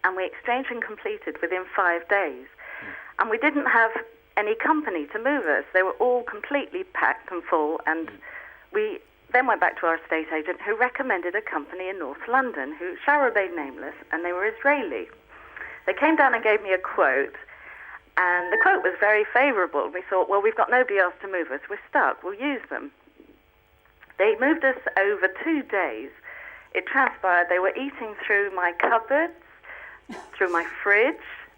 and we exchanged and completed within 5 days. And we didn't have any company to move us. They were all completely packed and full, and we then went back to our estate agent, who recommended a company in North London, who shall remain nameless, and they were Israeli. They came down and gave me a quote, and the quote was very favourable. We thought, well, we've got nobody else to move us. We're stuck. We'll use them. They moved us over 2 days. It transpired they were eating through my cupboards, through my fridge.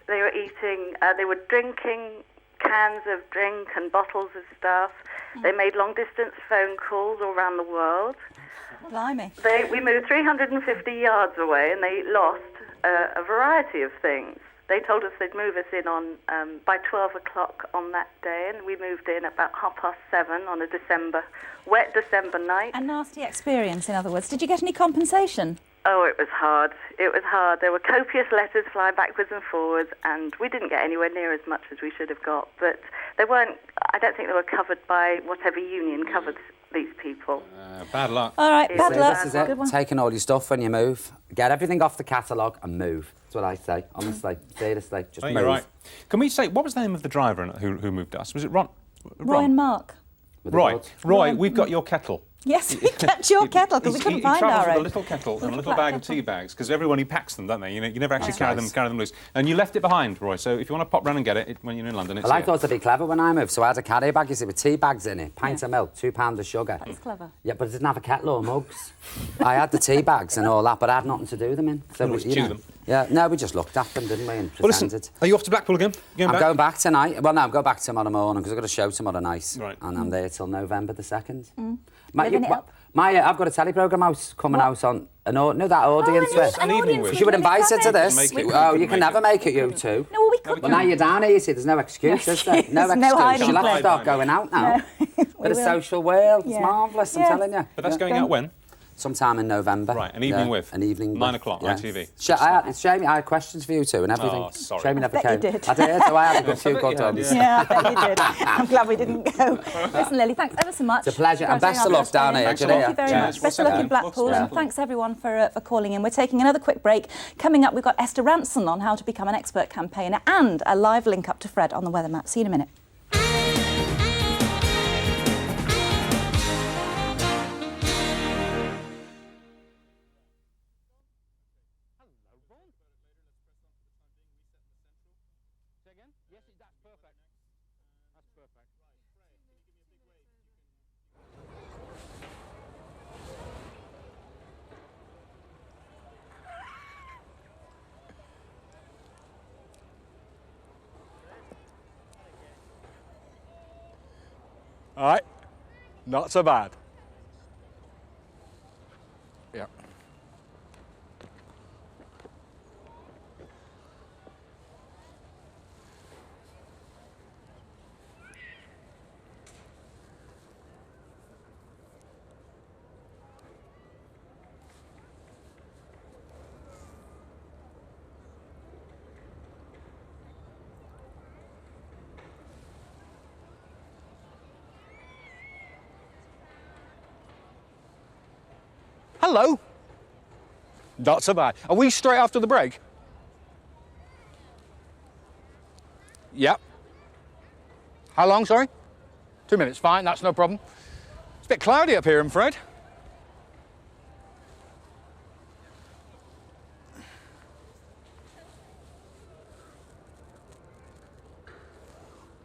They were drinking cans of drink and bottles of stuff. They made long-distance phone calls all around the world. Blimey. We moved 350 yards away, and they lost a variety of things. They told us they'd move us in on by 12 o'clock on that day, and we moved in about 7:30 on a wet December night. A nasty experience, in other words. Did you get any compensation? Oh, it was hard. It was hard. There were copious letters flying backwards and forwards, and we didn't get anywhere near as much as we should have got. But they weren't, I don't think they were covered by whatever union covered these people. Bad luck. All right, bad luck. This is it. Taking all your stuff when you move. Get everything off the catalogue and move. That's what I say, honestly. Seriously, just move. You're right. Can we say, what was the name of the driver who moved us? Was it Ron? Roy and Mark. Roy, we've got your kettle. Yes, we kept your kettle because we couldn't find our own. He travels with a little kettle and a little bag of tea bags because everyone he packs them, don't they? You never actually carry them loose. And you left it behind, Roy. So if you want to pop round and get it when you're in London, it's Well, I thought to be clever when I moved, so I had a carry bag, you see, with tea bags in it, pint of milk, £2 of sugar. That's clever. Yeah, but I didn't have a kettle or mugs. I had the tea bags and all that, but I had nothing to do them in. So you chew them. Yeah, no, we just looked at them, didn't we, and Well, pretended. listen, are you off to Blackpool again? I'm going back tonight. Well, no, I'm going back tomorrow morning because I've got a show tomorrow night. Right. And I'm there till November the 2nd. Living it up. I've got a teleprogram house coming out on that audience yes, an audience with You were Lily invited to Savage. this. We Oh, you can never make it, you two. No, we could. Well, now you're down here, you see, there's no excuse, is there? No There's excuse. no hiding You'll have to place. start going out now. With a social world, it's Yeah. marvellous, I'm Yeah. telling you. But that's going out when? Sometime in November. Right, an evening with? An evening 9 with, o'clock, yes. ITV. It's shame I had questions for you two and everything. Oh, sorry. Shame you never I bet came. you did. I did, so I had a good few good ones. Yeah, I bet you did. I'm glad we didn't go. Listen, Lily, thanks ever so much. It's a pleasure, and best of luck down here. Thank you very much. Best of luck in Blackpool, and thanks everyone for calling in. We're taking another quick break. Coming up, we've got Esther Ranson on how to become an expert campaigner and a live link up to Fred on the weather map. See you in a minute. All right, not so bad. Yeah. Hello. Not so bad. Are we straight after the break? Yep. How long, sorry? 2 minutes, fine, that's no problem. It's a bit cloudy up here, I'm afraid.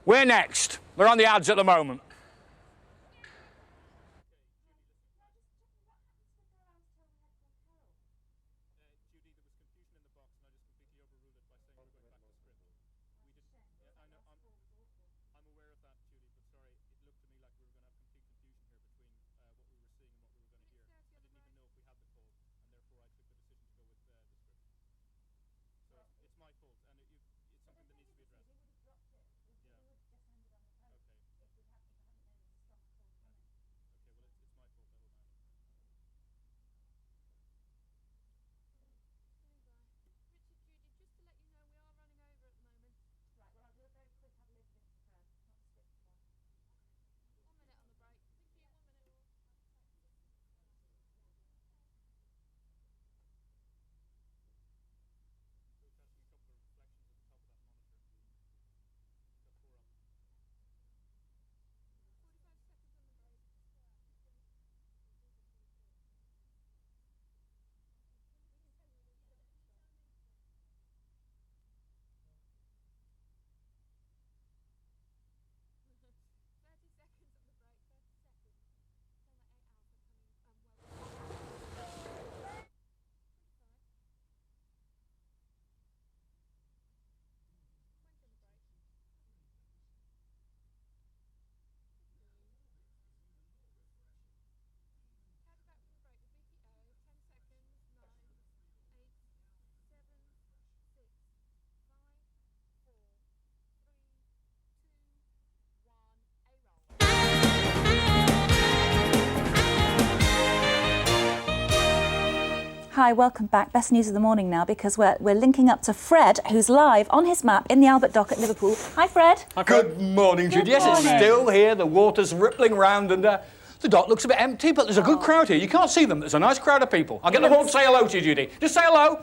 We're next. We're on the ads at the moment. Hi, welcome back. Best news of the morning now, because we're linking up to Fred, who's live on his map in the Albert Dock at Liverpool. Hi, Fred. Hi, Fred. Good morning, Judy. Yes, it's still here. The water's rippling round and the dock looks a bit empty, but there's a good crowd here. You can't see them. There's a nice crowd of people. I'll get them all to say hello to you, Judy. Just say hello.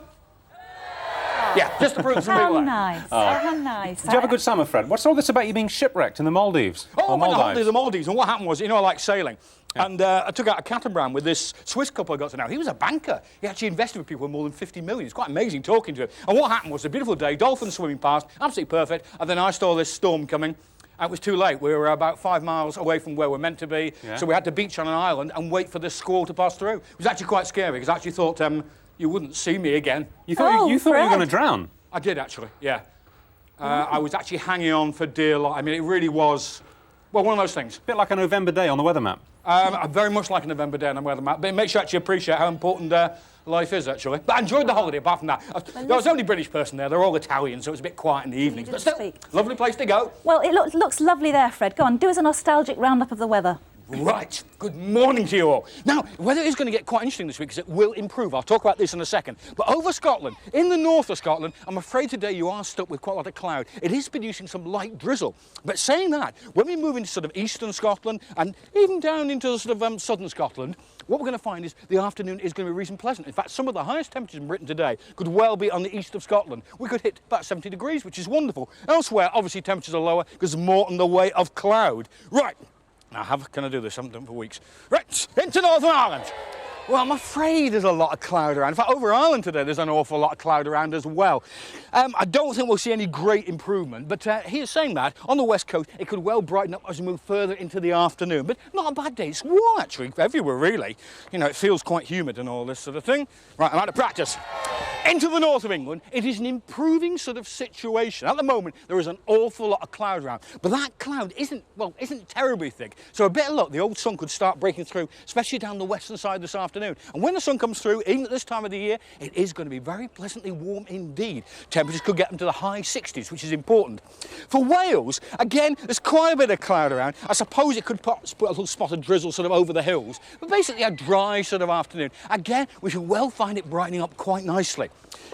Yeah, just to prove some people. How nice. How nice. Did you have a good summer, Fred? What's all this about you being shipwrecked in the Maldives? Oh, I went to holiday to the Maldives, and what happened was, you know, I like sailing. Yeah. And I took out a catamaran with this Swiss couple I got to know. He was a banker. He actually invested with people with more than 50 million. It's quite amazing talking to him. And what happened was a beautiful day, dolphins swimming past, absolutely perfect, and then I saw this storm coming. And it was too late. We were about 5 miles away from where we're meant to be, so we had to beach on an island and wait for this squall to pass through. It was actually quite scary, because I actually thought you wouldn't see me again. You thought you were going to drown? I did, actually, yeah. I was actually hanging on for dear life. I mean, it really was, well, one of those things. A bit like a November day on the weather map. Very much like a November day on the weather map, but it makes you actually appreciate how important life is, actually. But I enjoyed the holiday, apart from that. There was the only British person there. They're all Italian, so it was a bit quiet in the evenings. But still, lovely place to go. Well, it looks lovely there, Fred. Go on, do us a nostalgic roundup of the weather. Right. Good morning to you all. Now, weather is going to get quite interesting this week because it will improve. I'll talk about this in a second. But over Scotland, in the north of Scotland, I'm afraid today you are stuck with quite a lot of cloud. It is producing some light drizzle. But saying that, when we move into sort of eastern Scotland and even down into sort of southern Scotland, what we're going to find is the afternoon is going to be reasonably pleasant. In fact, some of the highest temperatures in Britain today could well be on the east of Scotland. We could hit about 70 degrees, which is wonderful. Elsewhere, obviously, temperatures are lower because there's more in the way of cloud. Right. Now, can I do this? I haven't done it for weeks. Right, into Northern Ireland. Well, I'm afraid there's a lot of cloud around. In fact, over Ireland today, there's an awful lot of cloud around as well. I don't think we'll see any great improvement, but here's saying that, on the west coast, it could well brighten up as we move further into the afternoon. But not a bad day. It's warm, actually, everywhere, really. You know, it feels quite humid and all this sort of thing. Right, I'm out of practice. Into the north of England, it is an improving sort of situation. At the moment, there is an awful lot of cloud around, but that cloud isn't terribly thick. So a bit of luck, the old sun could start breaking through, especially down the western side this afternoon. And when the sun comes through, even at this time of the year, it is going to be very pleasantly warm indeed. Temperatures could get into the high 60s, which is important. For Wales, again, there's quite a bit of cloud around. I suppose it could put a little spot of drizzle sort of over the hills, but basically a dry sort of afternoon. Again, we should well find it brightening up quite nicely.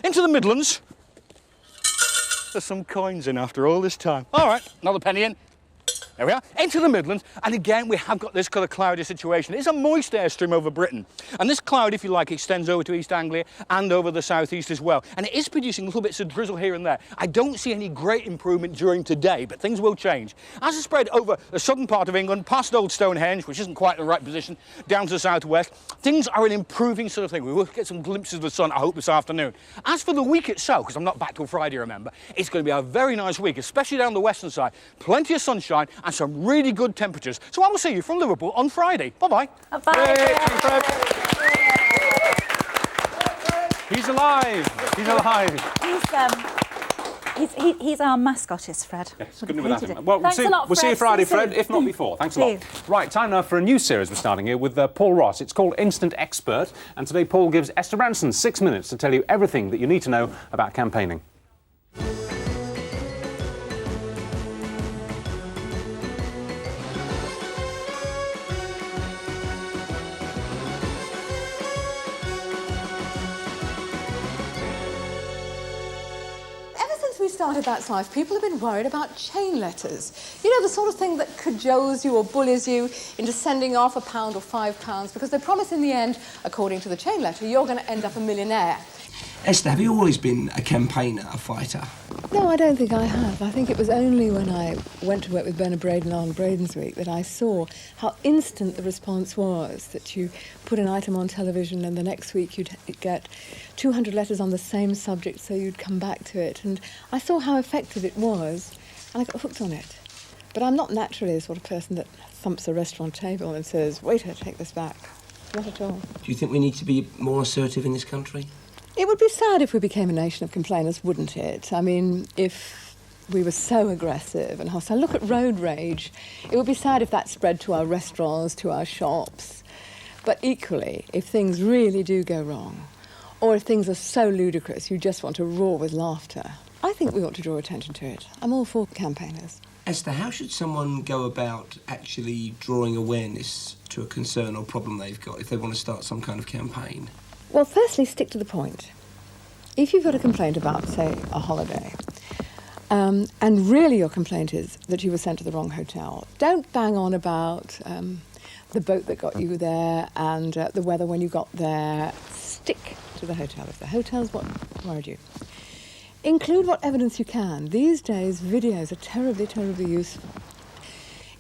Into the Midlands, there's some coins in after all this time. All right, another penny in. There we are, into the Midlands, and again we have got this kind of cloudy situation. It's a moist airstream over Britain, and this cloud, if you like, extends over to East Anglia and over the southeast as well, and it is producing little bits of drizzle here and there. I don't see any great improvement during today, but things will change. As it spread over the southern part of England, past Old Stonehenge, which isn't quite the right position, down to the southwest, things are an improving sort of thing. We will get some glimpses of the sun, I hope, this afternoon. As for the week itself, because I'm not back till Friday, remember, it's going to be a very nice week, especially down the western side. Plenty of sunshine and some really good temperatures. So I will see you from Liverpool on Friday. Bye-bye. Bye-bye. He's alive. He's alive. He's our mascot, is Fred. Yes, couldn't do without him. Well, Thanks a lot, we'll see you Fred. Friday, See you Fred, soon. if not before. Thanks a See lot. you. Right, time now for a new series we're starting here with Paul Ross. It's called Instant Expert, and today Paul gives Esther Ranson 6 minutes to tell you everything that you need to know about campaigning. We started That's Life, people have been worried about chain letters. You know, the sort of thing that cajoles you or bullies you into sending off £1 or £5 because they promise in the end, according to the chain letter, you're going to end up a millionaire. Esther, have you always been a campaigner, a fighter? No, I don't think I have. I think it was only when I went to work with Bernard Braden on Braden's Week that I saw how instant the response was, that you put an item on television and the next week you'd get 200 letters on the same subject, so you'd come back to it. And I saw how effective it was, and I got hooked on it. But I'm not naturally the sort of person that thumps a restaurant table and says, waiter, take this back. Not at all. Do you think we need to be more assertive in this country? It would be sad if we became a nation of complainers, wouldn't it? I mean, if we were so aggressive and hostile. Look at road rage. It would be sad if that spread to our restaurants, to our shops. But equally, if things really do go wrong, or if things are so ludicrous you just want to roar with laughter, I think we ought to draw attention to it. I'm all for campaigners. Esther, how should someone go about actually drawing awareness to a concern or problem they've got if they want to start some kind of campaign? Well, firstly, stick to the point. If you've got a complaint about, say, a holiday, and really your complaint is that you were sent to the wrong hotel, don't bang on about the boat that got you there and the weather when you got there. Stick to the hotel. If the hotel's what worried you. Include what evidence you can. These days, videos are terribly, terribly useful.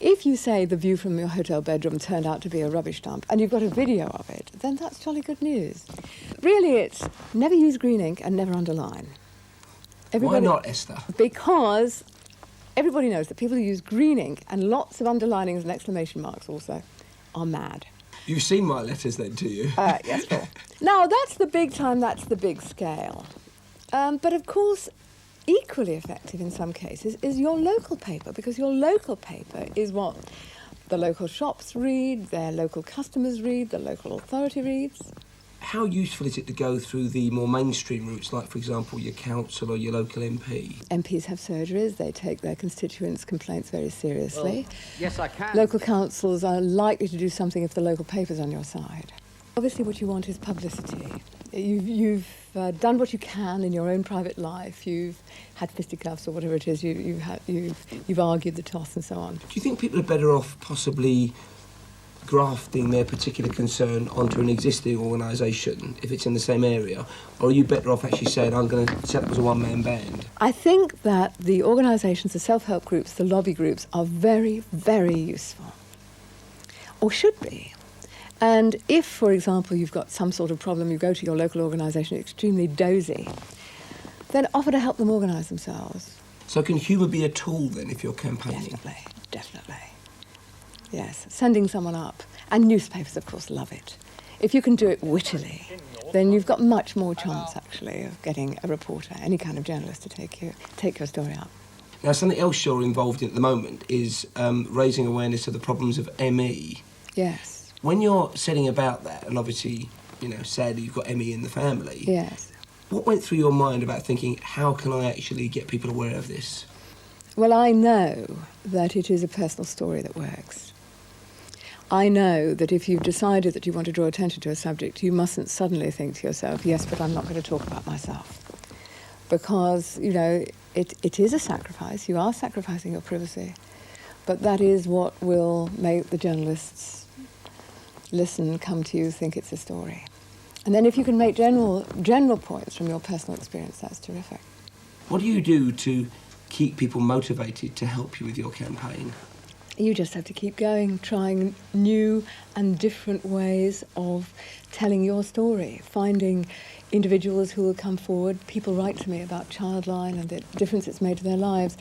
If you say the view from your hotel bedroom turned out to be a rubbish dump and you've got a video of it, then that's jolly good news. Really, it's never use green ink and never underline. Why not, Esther? Because everybody knows that people who use green ink and lots of underlinings and exclamation marks also are mad. You've seen my letters then, do you? Yes, Paul. Now, that's the big time, that's the big scale. But of course, equally effective in some cases is your local paper, because your local paper is what the local shops read, their local customers read, the local authority reads. How useful is it to go through the more mainstream routes, like, for example, your council or your local MP? MPs have surgeries, they take their constituents' complaints very seriously. Well, yes, I can. Local councils are likely to do something if the local paper's on your side. Obviously what you want is publicity. You've done what you can in your own private life. You've had fisticuffs or whatever it is. You've argued the toss and so on. Do you think people are better off possibly grafting their particular concern onto an existing organisation if it's in the same area, or are you better off actually saying, I'm going to set up as a one-man band? I think that the organisations, the self-help groups, the lobby groups are very, very useful, or should be. And if, for example, you've got some sort of problem, you go to your local organisation, extremely dozy, then offer to help them organise themselves. So can humour be a tool, then, if you're campaigning? Definitely. Yes, sending someone up. And newspapers, of course, love it. If you can do it wittily, then you've got much more chance, actually, of getting a reporter, any kind of journalist, to take your story up. Now, something else you're involved in at the moment is raising awareness of the problems of ME. Yes. When you're setting about that, and obviously, sadly you've got ME in the family. Yes. What went through your mind about thinking, how can I actually get people aware of this? Well, I know that it is a personal story that works. I know that if you've decided that you want to draw attention to a subject, you mustn't suddenly think to yourself, yes, but I'm not going to talk about myself. Because, it is a sacrifice. You are sacrificing your privacy. But that is what will make the journalists listen, come to you, think it's a story. And then if you can make general points from your personal experience, that's terrific. What do you do to keep people motivated to help you with your campaign? You just have to keep going, trying new and different ways of telling your story, finding individuals who will come forward. People write to me about Childline and the difference it's made to their lives.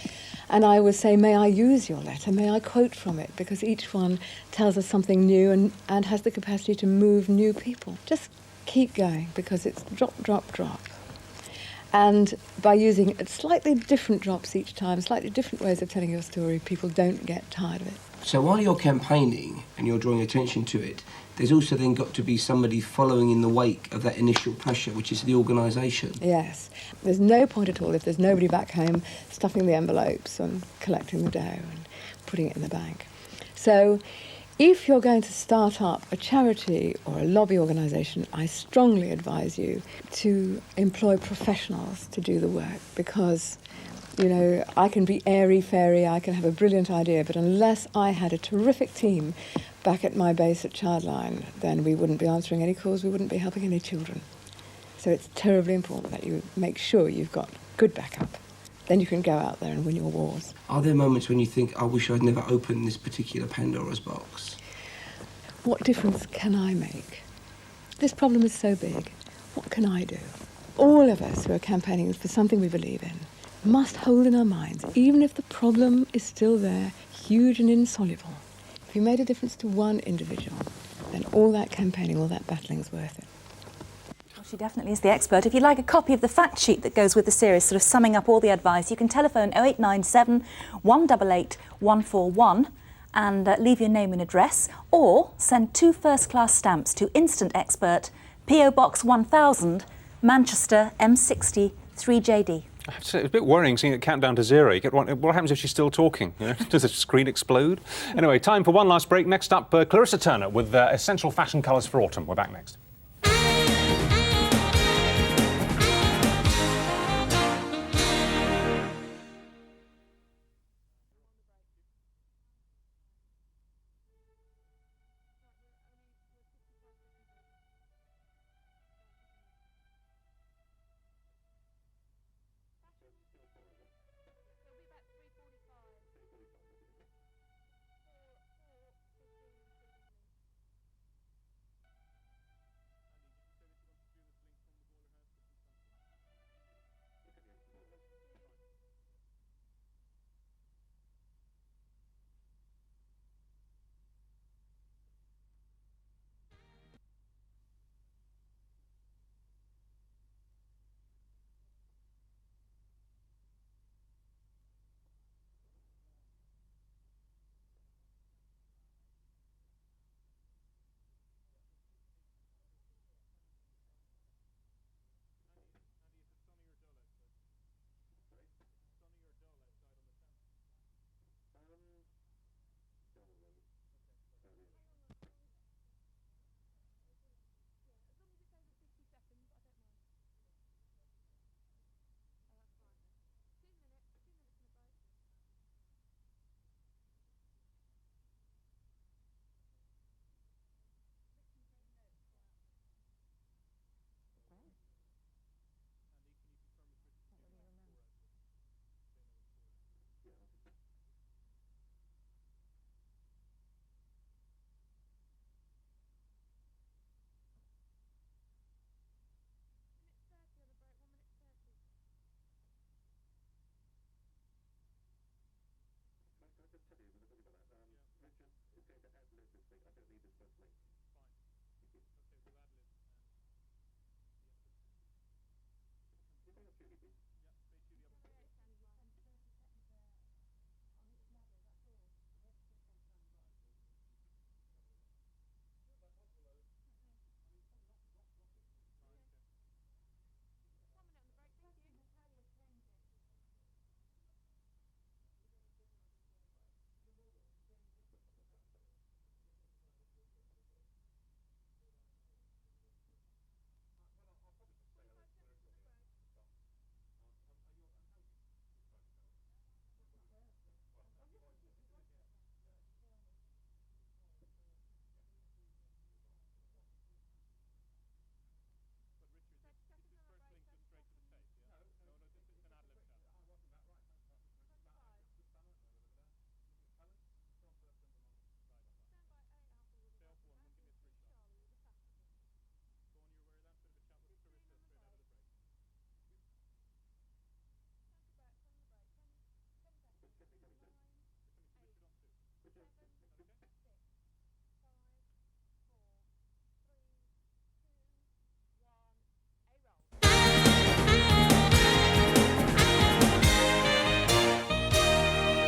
And I always say, may I use your letter? May I quote from it? Because each one tells us something new and has the capacity to move new people. Just keep going, because it's drop, drop, drop. And by using slightly different drops each time, slightly different ways of telling your story, people don't get tired of it. So while you're campaigning and you're drawing attention to it, there's also then got to be somebody following in the wake of that initial pressure, which is the organisation. Yes. There's no point at all if there's nobody back home stuffing the envelopes and collecting the dough and putting it in the bank. So if you're going to start up a charity or a lobby organisation, I strongly advise you to employ professionals to do the work, because, I can be airy-fairy, I can have a brilliant idea, but unless I had a terrific team back at my base at Childline, then we wouldn't be answering any calls, we wouldn't be helping any children. So it's terribly important that you make sure you've got good backup. Then you can go out there and win your wars. Are there moments when you think, I wish I'd never opened this particular Pandora's box? What difference can I make? This problem is so big. What can I do? All of us who are campaigning for something we believe in must hold in our minds, even if the problem is still there, huge and insoluble. If you made a difference to one individual, then all that campaigning, all that battling is worth it. Well, she definitely is the expert. If you'd like a copy of the fact sheet that goes with the series, sort of summing up all the advice, you can telephone 0897 188 141 and leave your name and address, or send 2 first-class stamps to Instant Expert, PO Box 1000, Manchester, M60 3JD. I have to say, it's a bit worrying seeing it count down to 0. You get what happens if she's still talking? Does the screen explode? Anyway, time for one last break. Next up, Clarissa Turner with Essential Fashion Colours for Autumn. We're back next.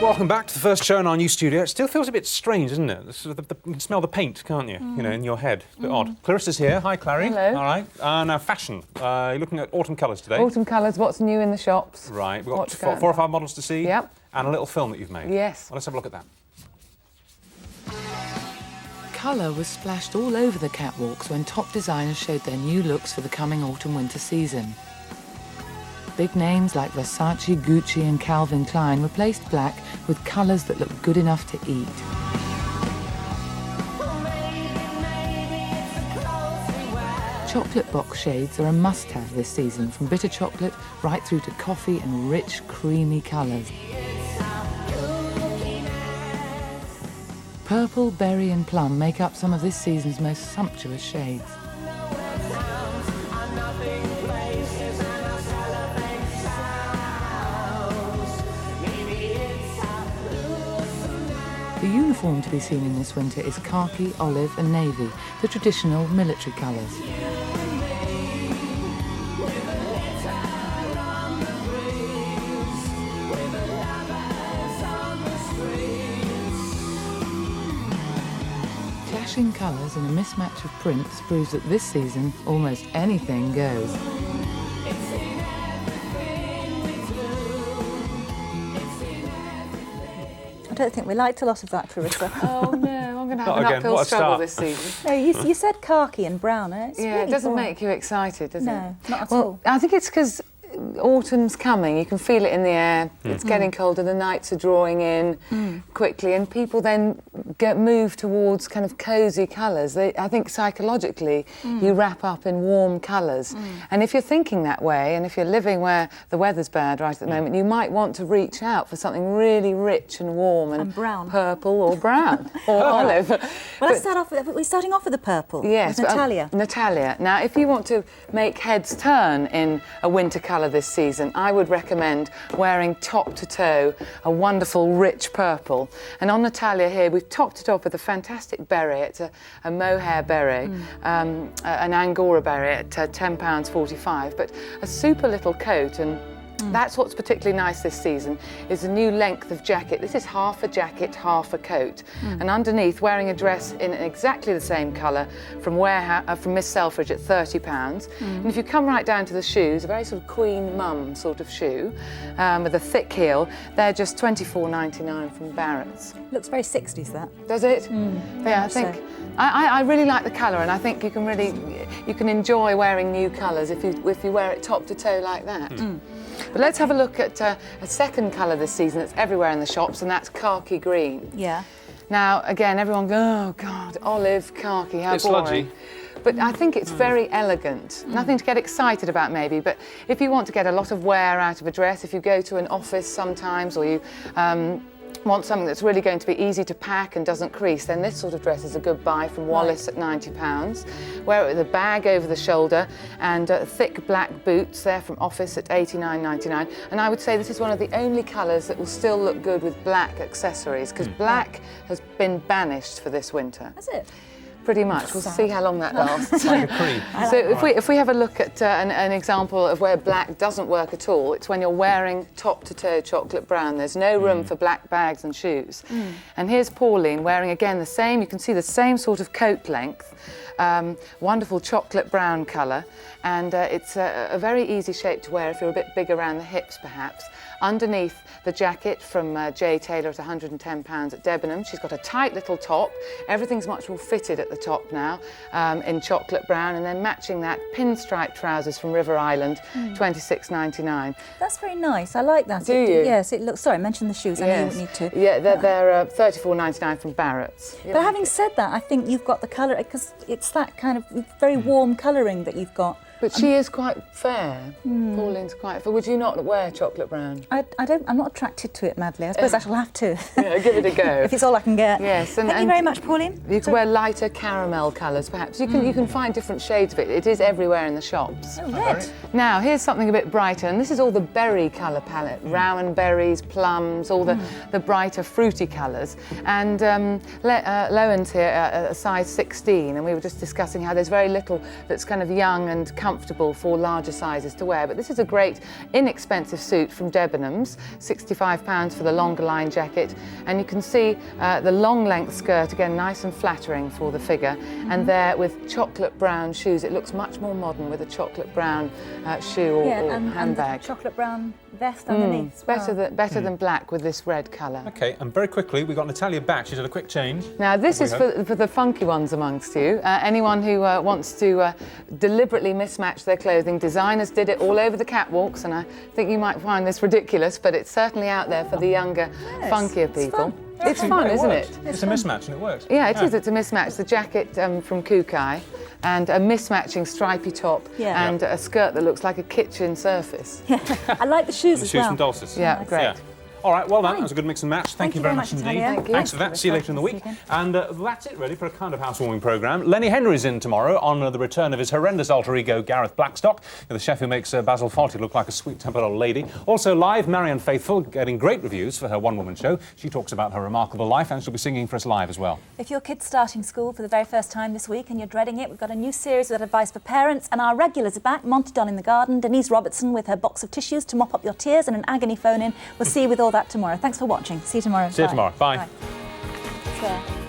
Welcome back to the first show in our new studio. It still feels a bit strange, isn't it? You can smell the paint, can't you? You know, in your head. It's a bit odd. Clarissa's here. Hi, Clary. Hello. All right. Now, fashion. You're looking at autumn colours today. Autumn colours, what's new in the shops. Right. We've got 4 or 5 models to see. Yep. And a little film that you've made. Yes. Well, let's have a look at that. Colour was splashed all over the catwalks when top designers showed their new looks for the coming autumn-winter season. Big names like Versace, Gucci and Calvin Klein replaced black with colours that look good enough to eat. Chocolate box shades are a must-have this season, from bitter chocolate right through to coffee and rich, creamy colours. Purple, berry and plum make up some of this season's most sumptuous shades. The uniform to be seen in this winter is khaki, olive and navy, the traditional military colours. Clashing colours and a mismatch of prints proves that this season almost anything goes. I don't think we liked a lot of that, Clarissa. Oh no, I'm going to have an uphill struggle this season. No, you said khaki and brown, and it's yeah, really it doesn't boring. make you excited, does it? No, not at well, all. I think it's because autumn's coming. You can feel it in the air. It's getting colder. The nights are drawing in quickly, and people then move towards kind of cosy colours. I think psychologically, you wrap up in warm colours. And if you're thinking that way, and if you're living where the weather's bad right at the moment, you might want to reach out for something really rich and warm and brown, purple or brown or olive. Well, let's start off. We're starting off with the purple. Yes, with Natalia. Natalia. Now, if you want to make heads turn in a winter colour this season, I would recommend wearing top to toe a wonderful rich purple. And on Natalia here, we've topped it off with a fantastic beret. It's a mohair beret, an Angora beret at £10.45, but a super little coat. And that's what's particularly nice this season, is the new length of jacket. This is half a jacket, half a coat. And underneath, wearing a dress in exactly the same colour from Miss Selfridge at £30. And if you come right down to the shoes, a very sort of Queen Mum sort of shoe, with a thick heel, they're just £24.99 from Barrett's. Looks very 60s, that. Does it? Yeah, I think. So. I really like the colour, and I think you can enjoy wearing new colours if you wear it top to toe like that. But let's have a look at a second colour this season that's everywhere in the shops, and that's khaki green. Yeah. Now, again, everyone goes, oh, God, olive, khaki, how it's boring. sludgy. But I think it's very elegant. Nothing to get excited about, maybe, but if you want to get a lot of wear out of a dress, if you go to an office sometimes, or you want something that's really going to be easy to pack and doesn't crease, then this sort of dress is a good buy from Wallace at £90. Wear it with a bag over the shoulder and thick black boots there from Office at £89.99. And I would say this is one of the only colours that will still look good with black accessories, because black has been banished for this winter. Has it? Pretty much. We'll see how long that lasts. Like a cream. So if we have a look at an example of where black doesn't work at all, it's when you're wearing top to toe chocolate brown. There's no room for black bags and shoes. And here's Pauline wearing again the same, you can see the same sort of coat length, wonderful chocolate brown colour, and it's a very easy shape to wear if you're a bit big around the hips perhaps. Underneath the jacket from J. Taylor at £110 at Debenham. She's got a tight little top. Everything's much more fitted at the top now in chocolate brown, and then matching that pinstripe trousers from River Island, £26.99. That's very nice. I like that. Do you? Yes, it looks. Sorry, I mentioned the shoes. I know you wouldn't need to. Yeah, they're £34.99 from Barrett's. But having said that, I think you've got the colour, because it's that kind of very warm colouring that you've got. But she is quite fair. Pauline's quite fair. Would you not wear chocolate brown? I'm not attracted to it madly. I suppose I shall have to. Yeah, give it a go. If it's all I can get. Yes. Thank you very much, Pauline. You can wear lighter caramel colours, perhaps. You can find different shades of it. It is everywhere in the shops. Oh, red. Now, here's something a bit brighter, and this is all the berry colour palette. Rowan berries, plums, all the brighter fruity colours. And Lowen's here, a size 16, and we were just discussing how there's very little that's kind of young and comfortable comfortable for larger sizes to wear. But this is a great, inexpensive suit from Debenhams, £65 for the longer line jacket. And you can see the long length skirt, again, nice and flattering for the figure. And there with chocolate brown shoes, it looks much more modern with a chocolate brown shoe or handbag. And the chocolate brown vest underneath. as well. Better than black with this red colour. OK, and very quickly, we've got Natalia back. She's had a quick change. Now, this is for the funky ones amongst you. Anyone who wants to deliberately mismatch their clothing. Designers did it all over the catwalks, and I think you might find this ridiculous, but it's certainly out there for the younger, funkier people. It's fun, isn't it? It's a mismatch and it works. Yeah, it is. It's a mismatch. The jacket from Kukai and a mismatching stripy top and a skirt that looks like a kitchen surface. I like the shoes as well. The shoes from Dulcis. Yeah, great. Yeah. All right, well done. That was a good mix and match. Thank you very much indeed. Thank you. Thanks for that. See you later in the week. And that's it, really, for a kind of housewarming programme. Lenny Henry's in tomorrow on the return of his horrendous alter ego, Gareth Blackstock, the chef who makes Basil Fawlty look like a sweet-tempered old lady. Also live, Marianne Faithfull, getting great reviews for her one-woman show. She talks about her remarkable life, and she'll be singing for us live as well. If your kid's starting school for the very first time this week and you're dreading it, we've got a new series with advice for parents, and our regulars are back. Monty Dunn in the garden, Denise Robertson with her box of tissues to mop up your tears, and an agony phone-in. We'll see you with all that tomorrow. Thanks for watching. See you tomorrow. See you tomorrow. Bye. Bye.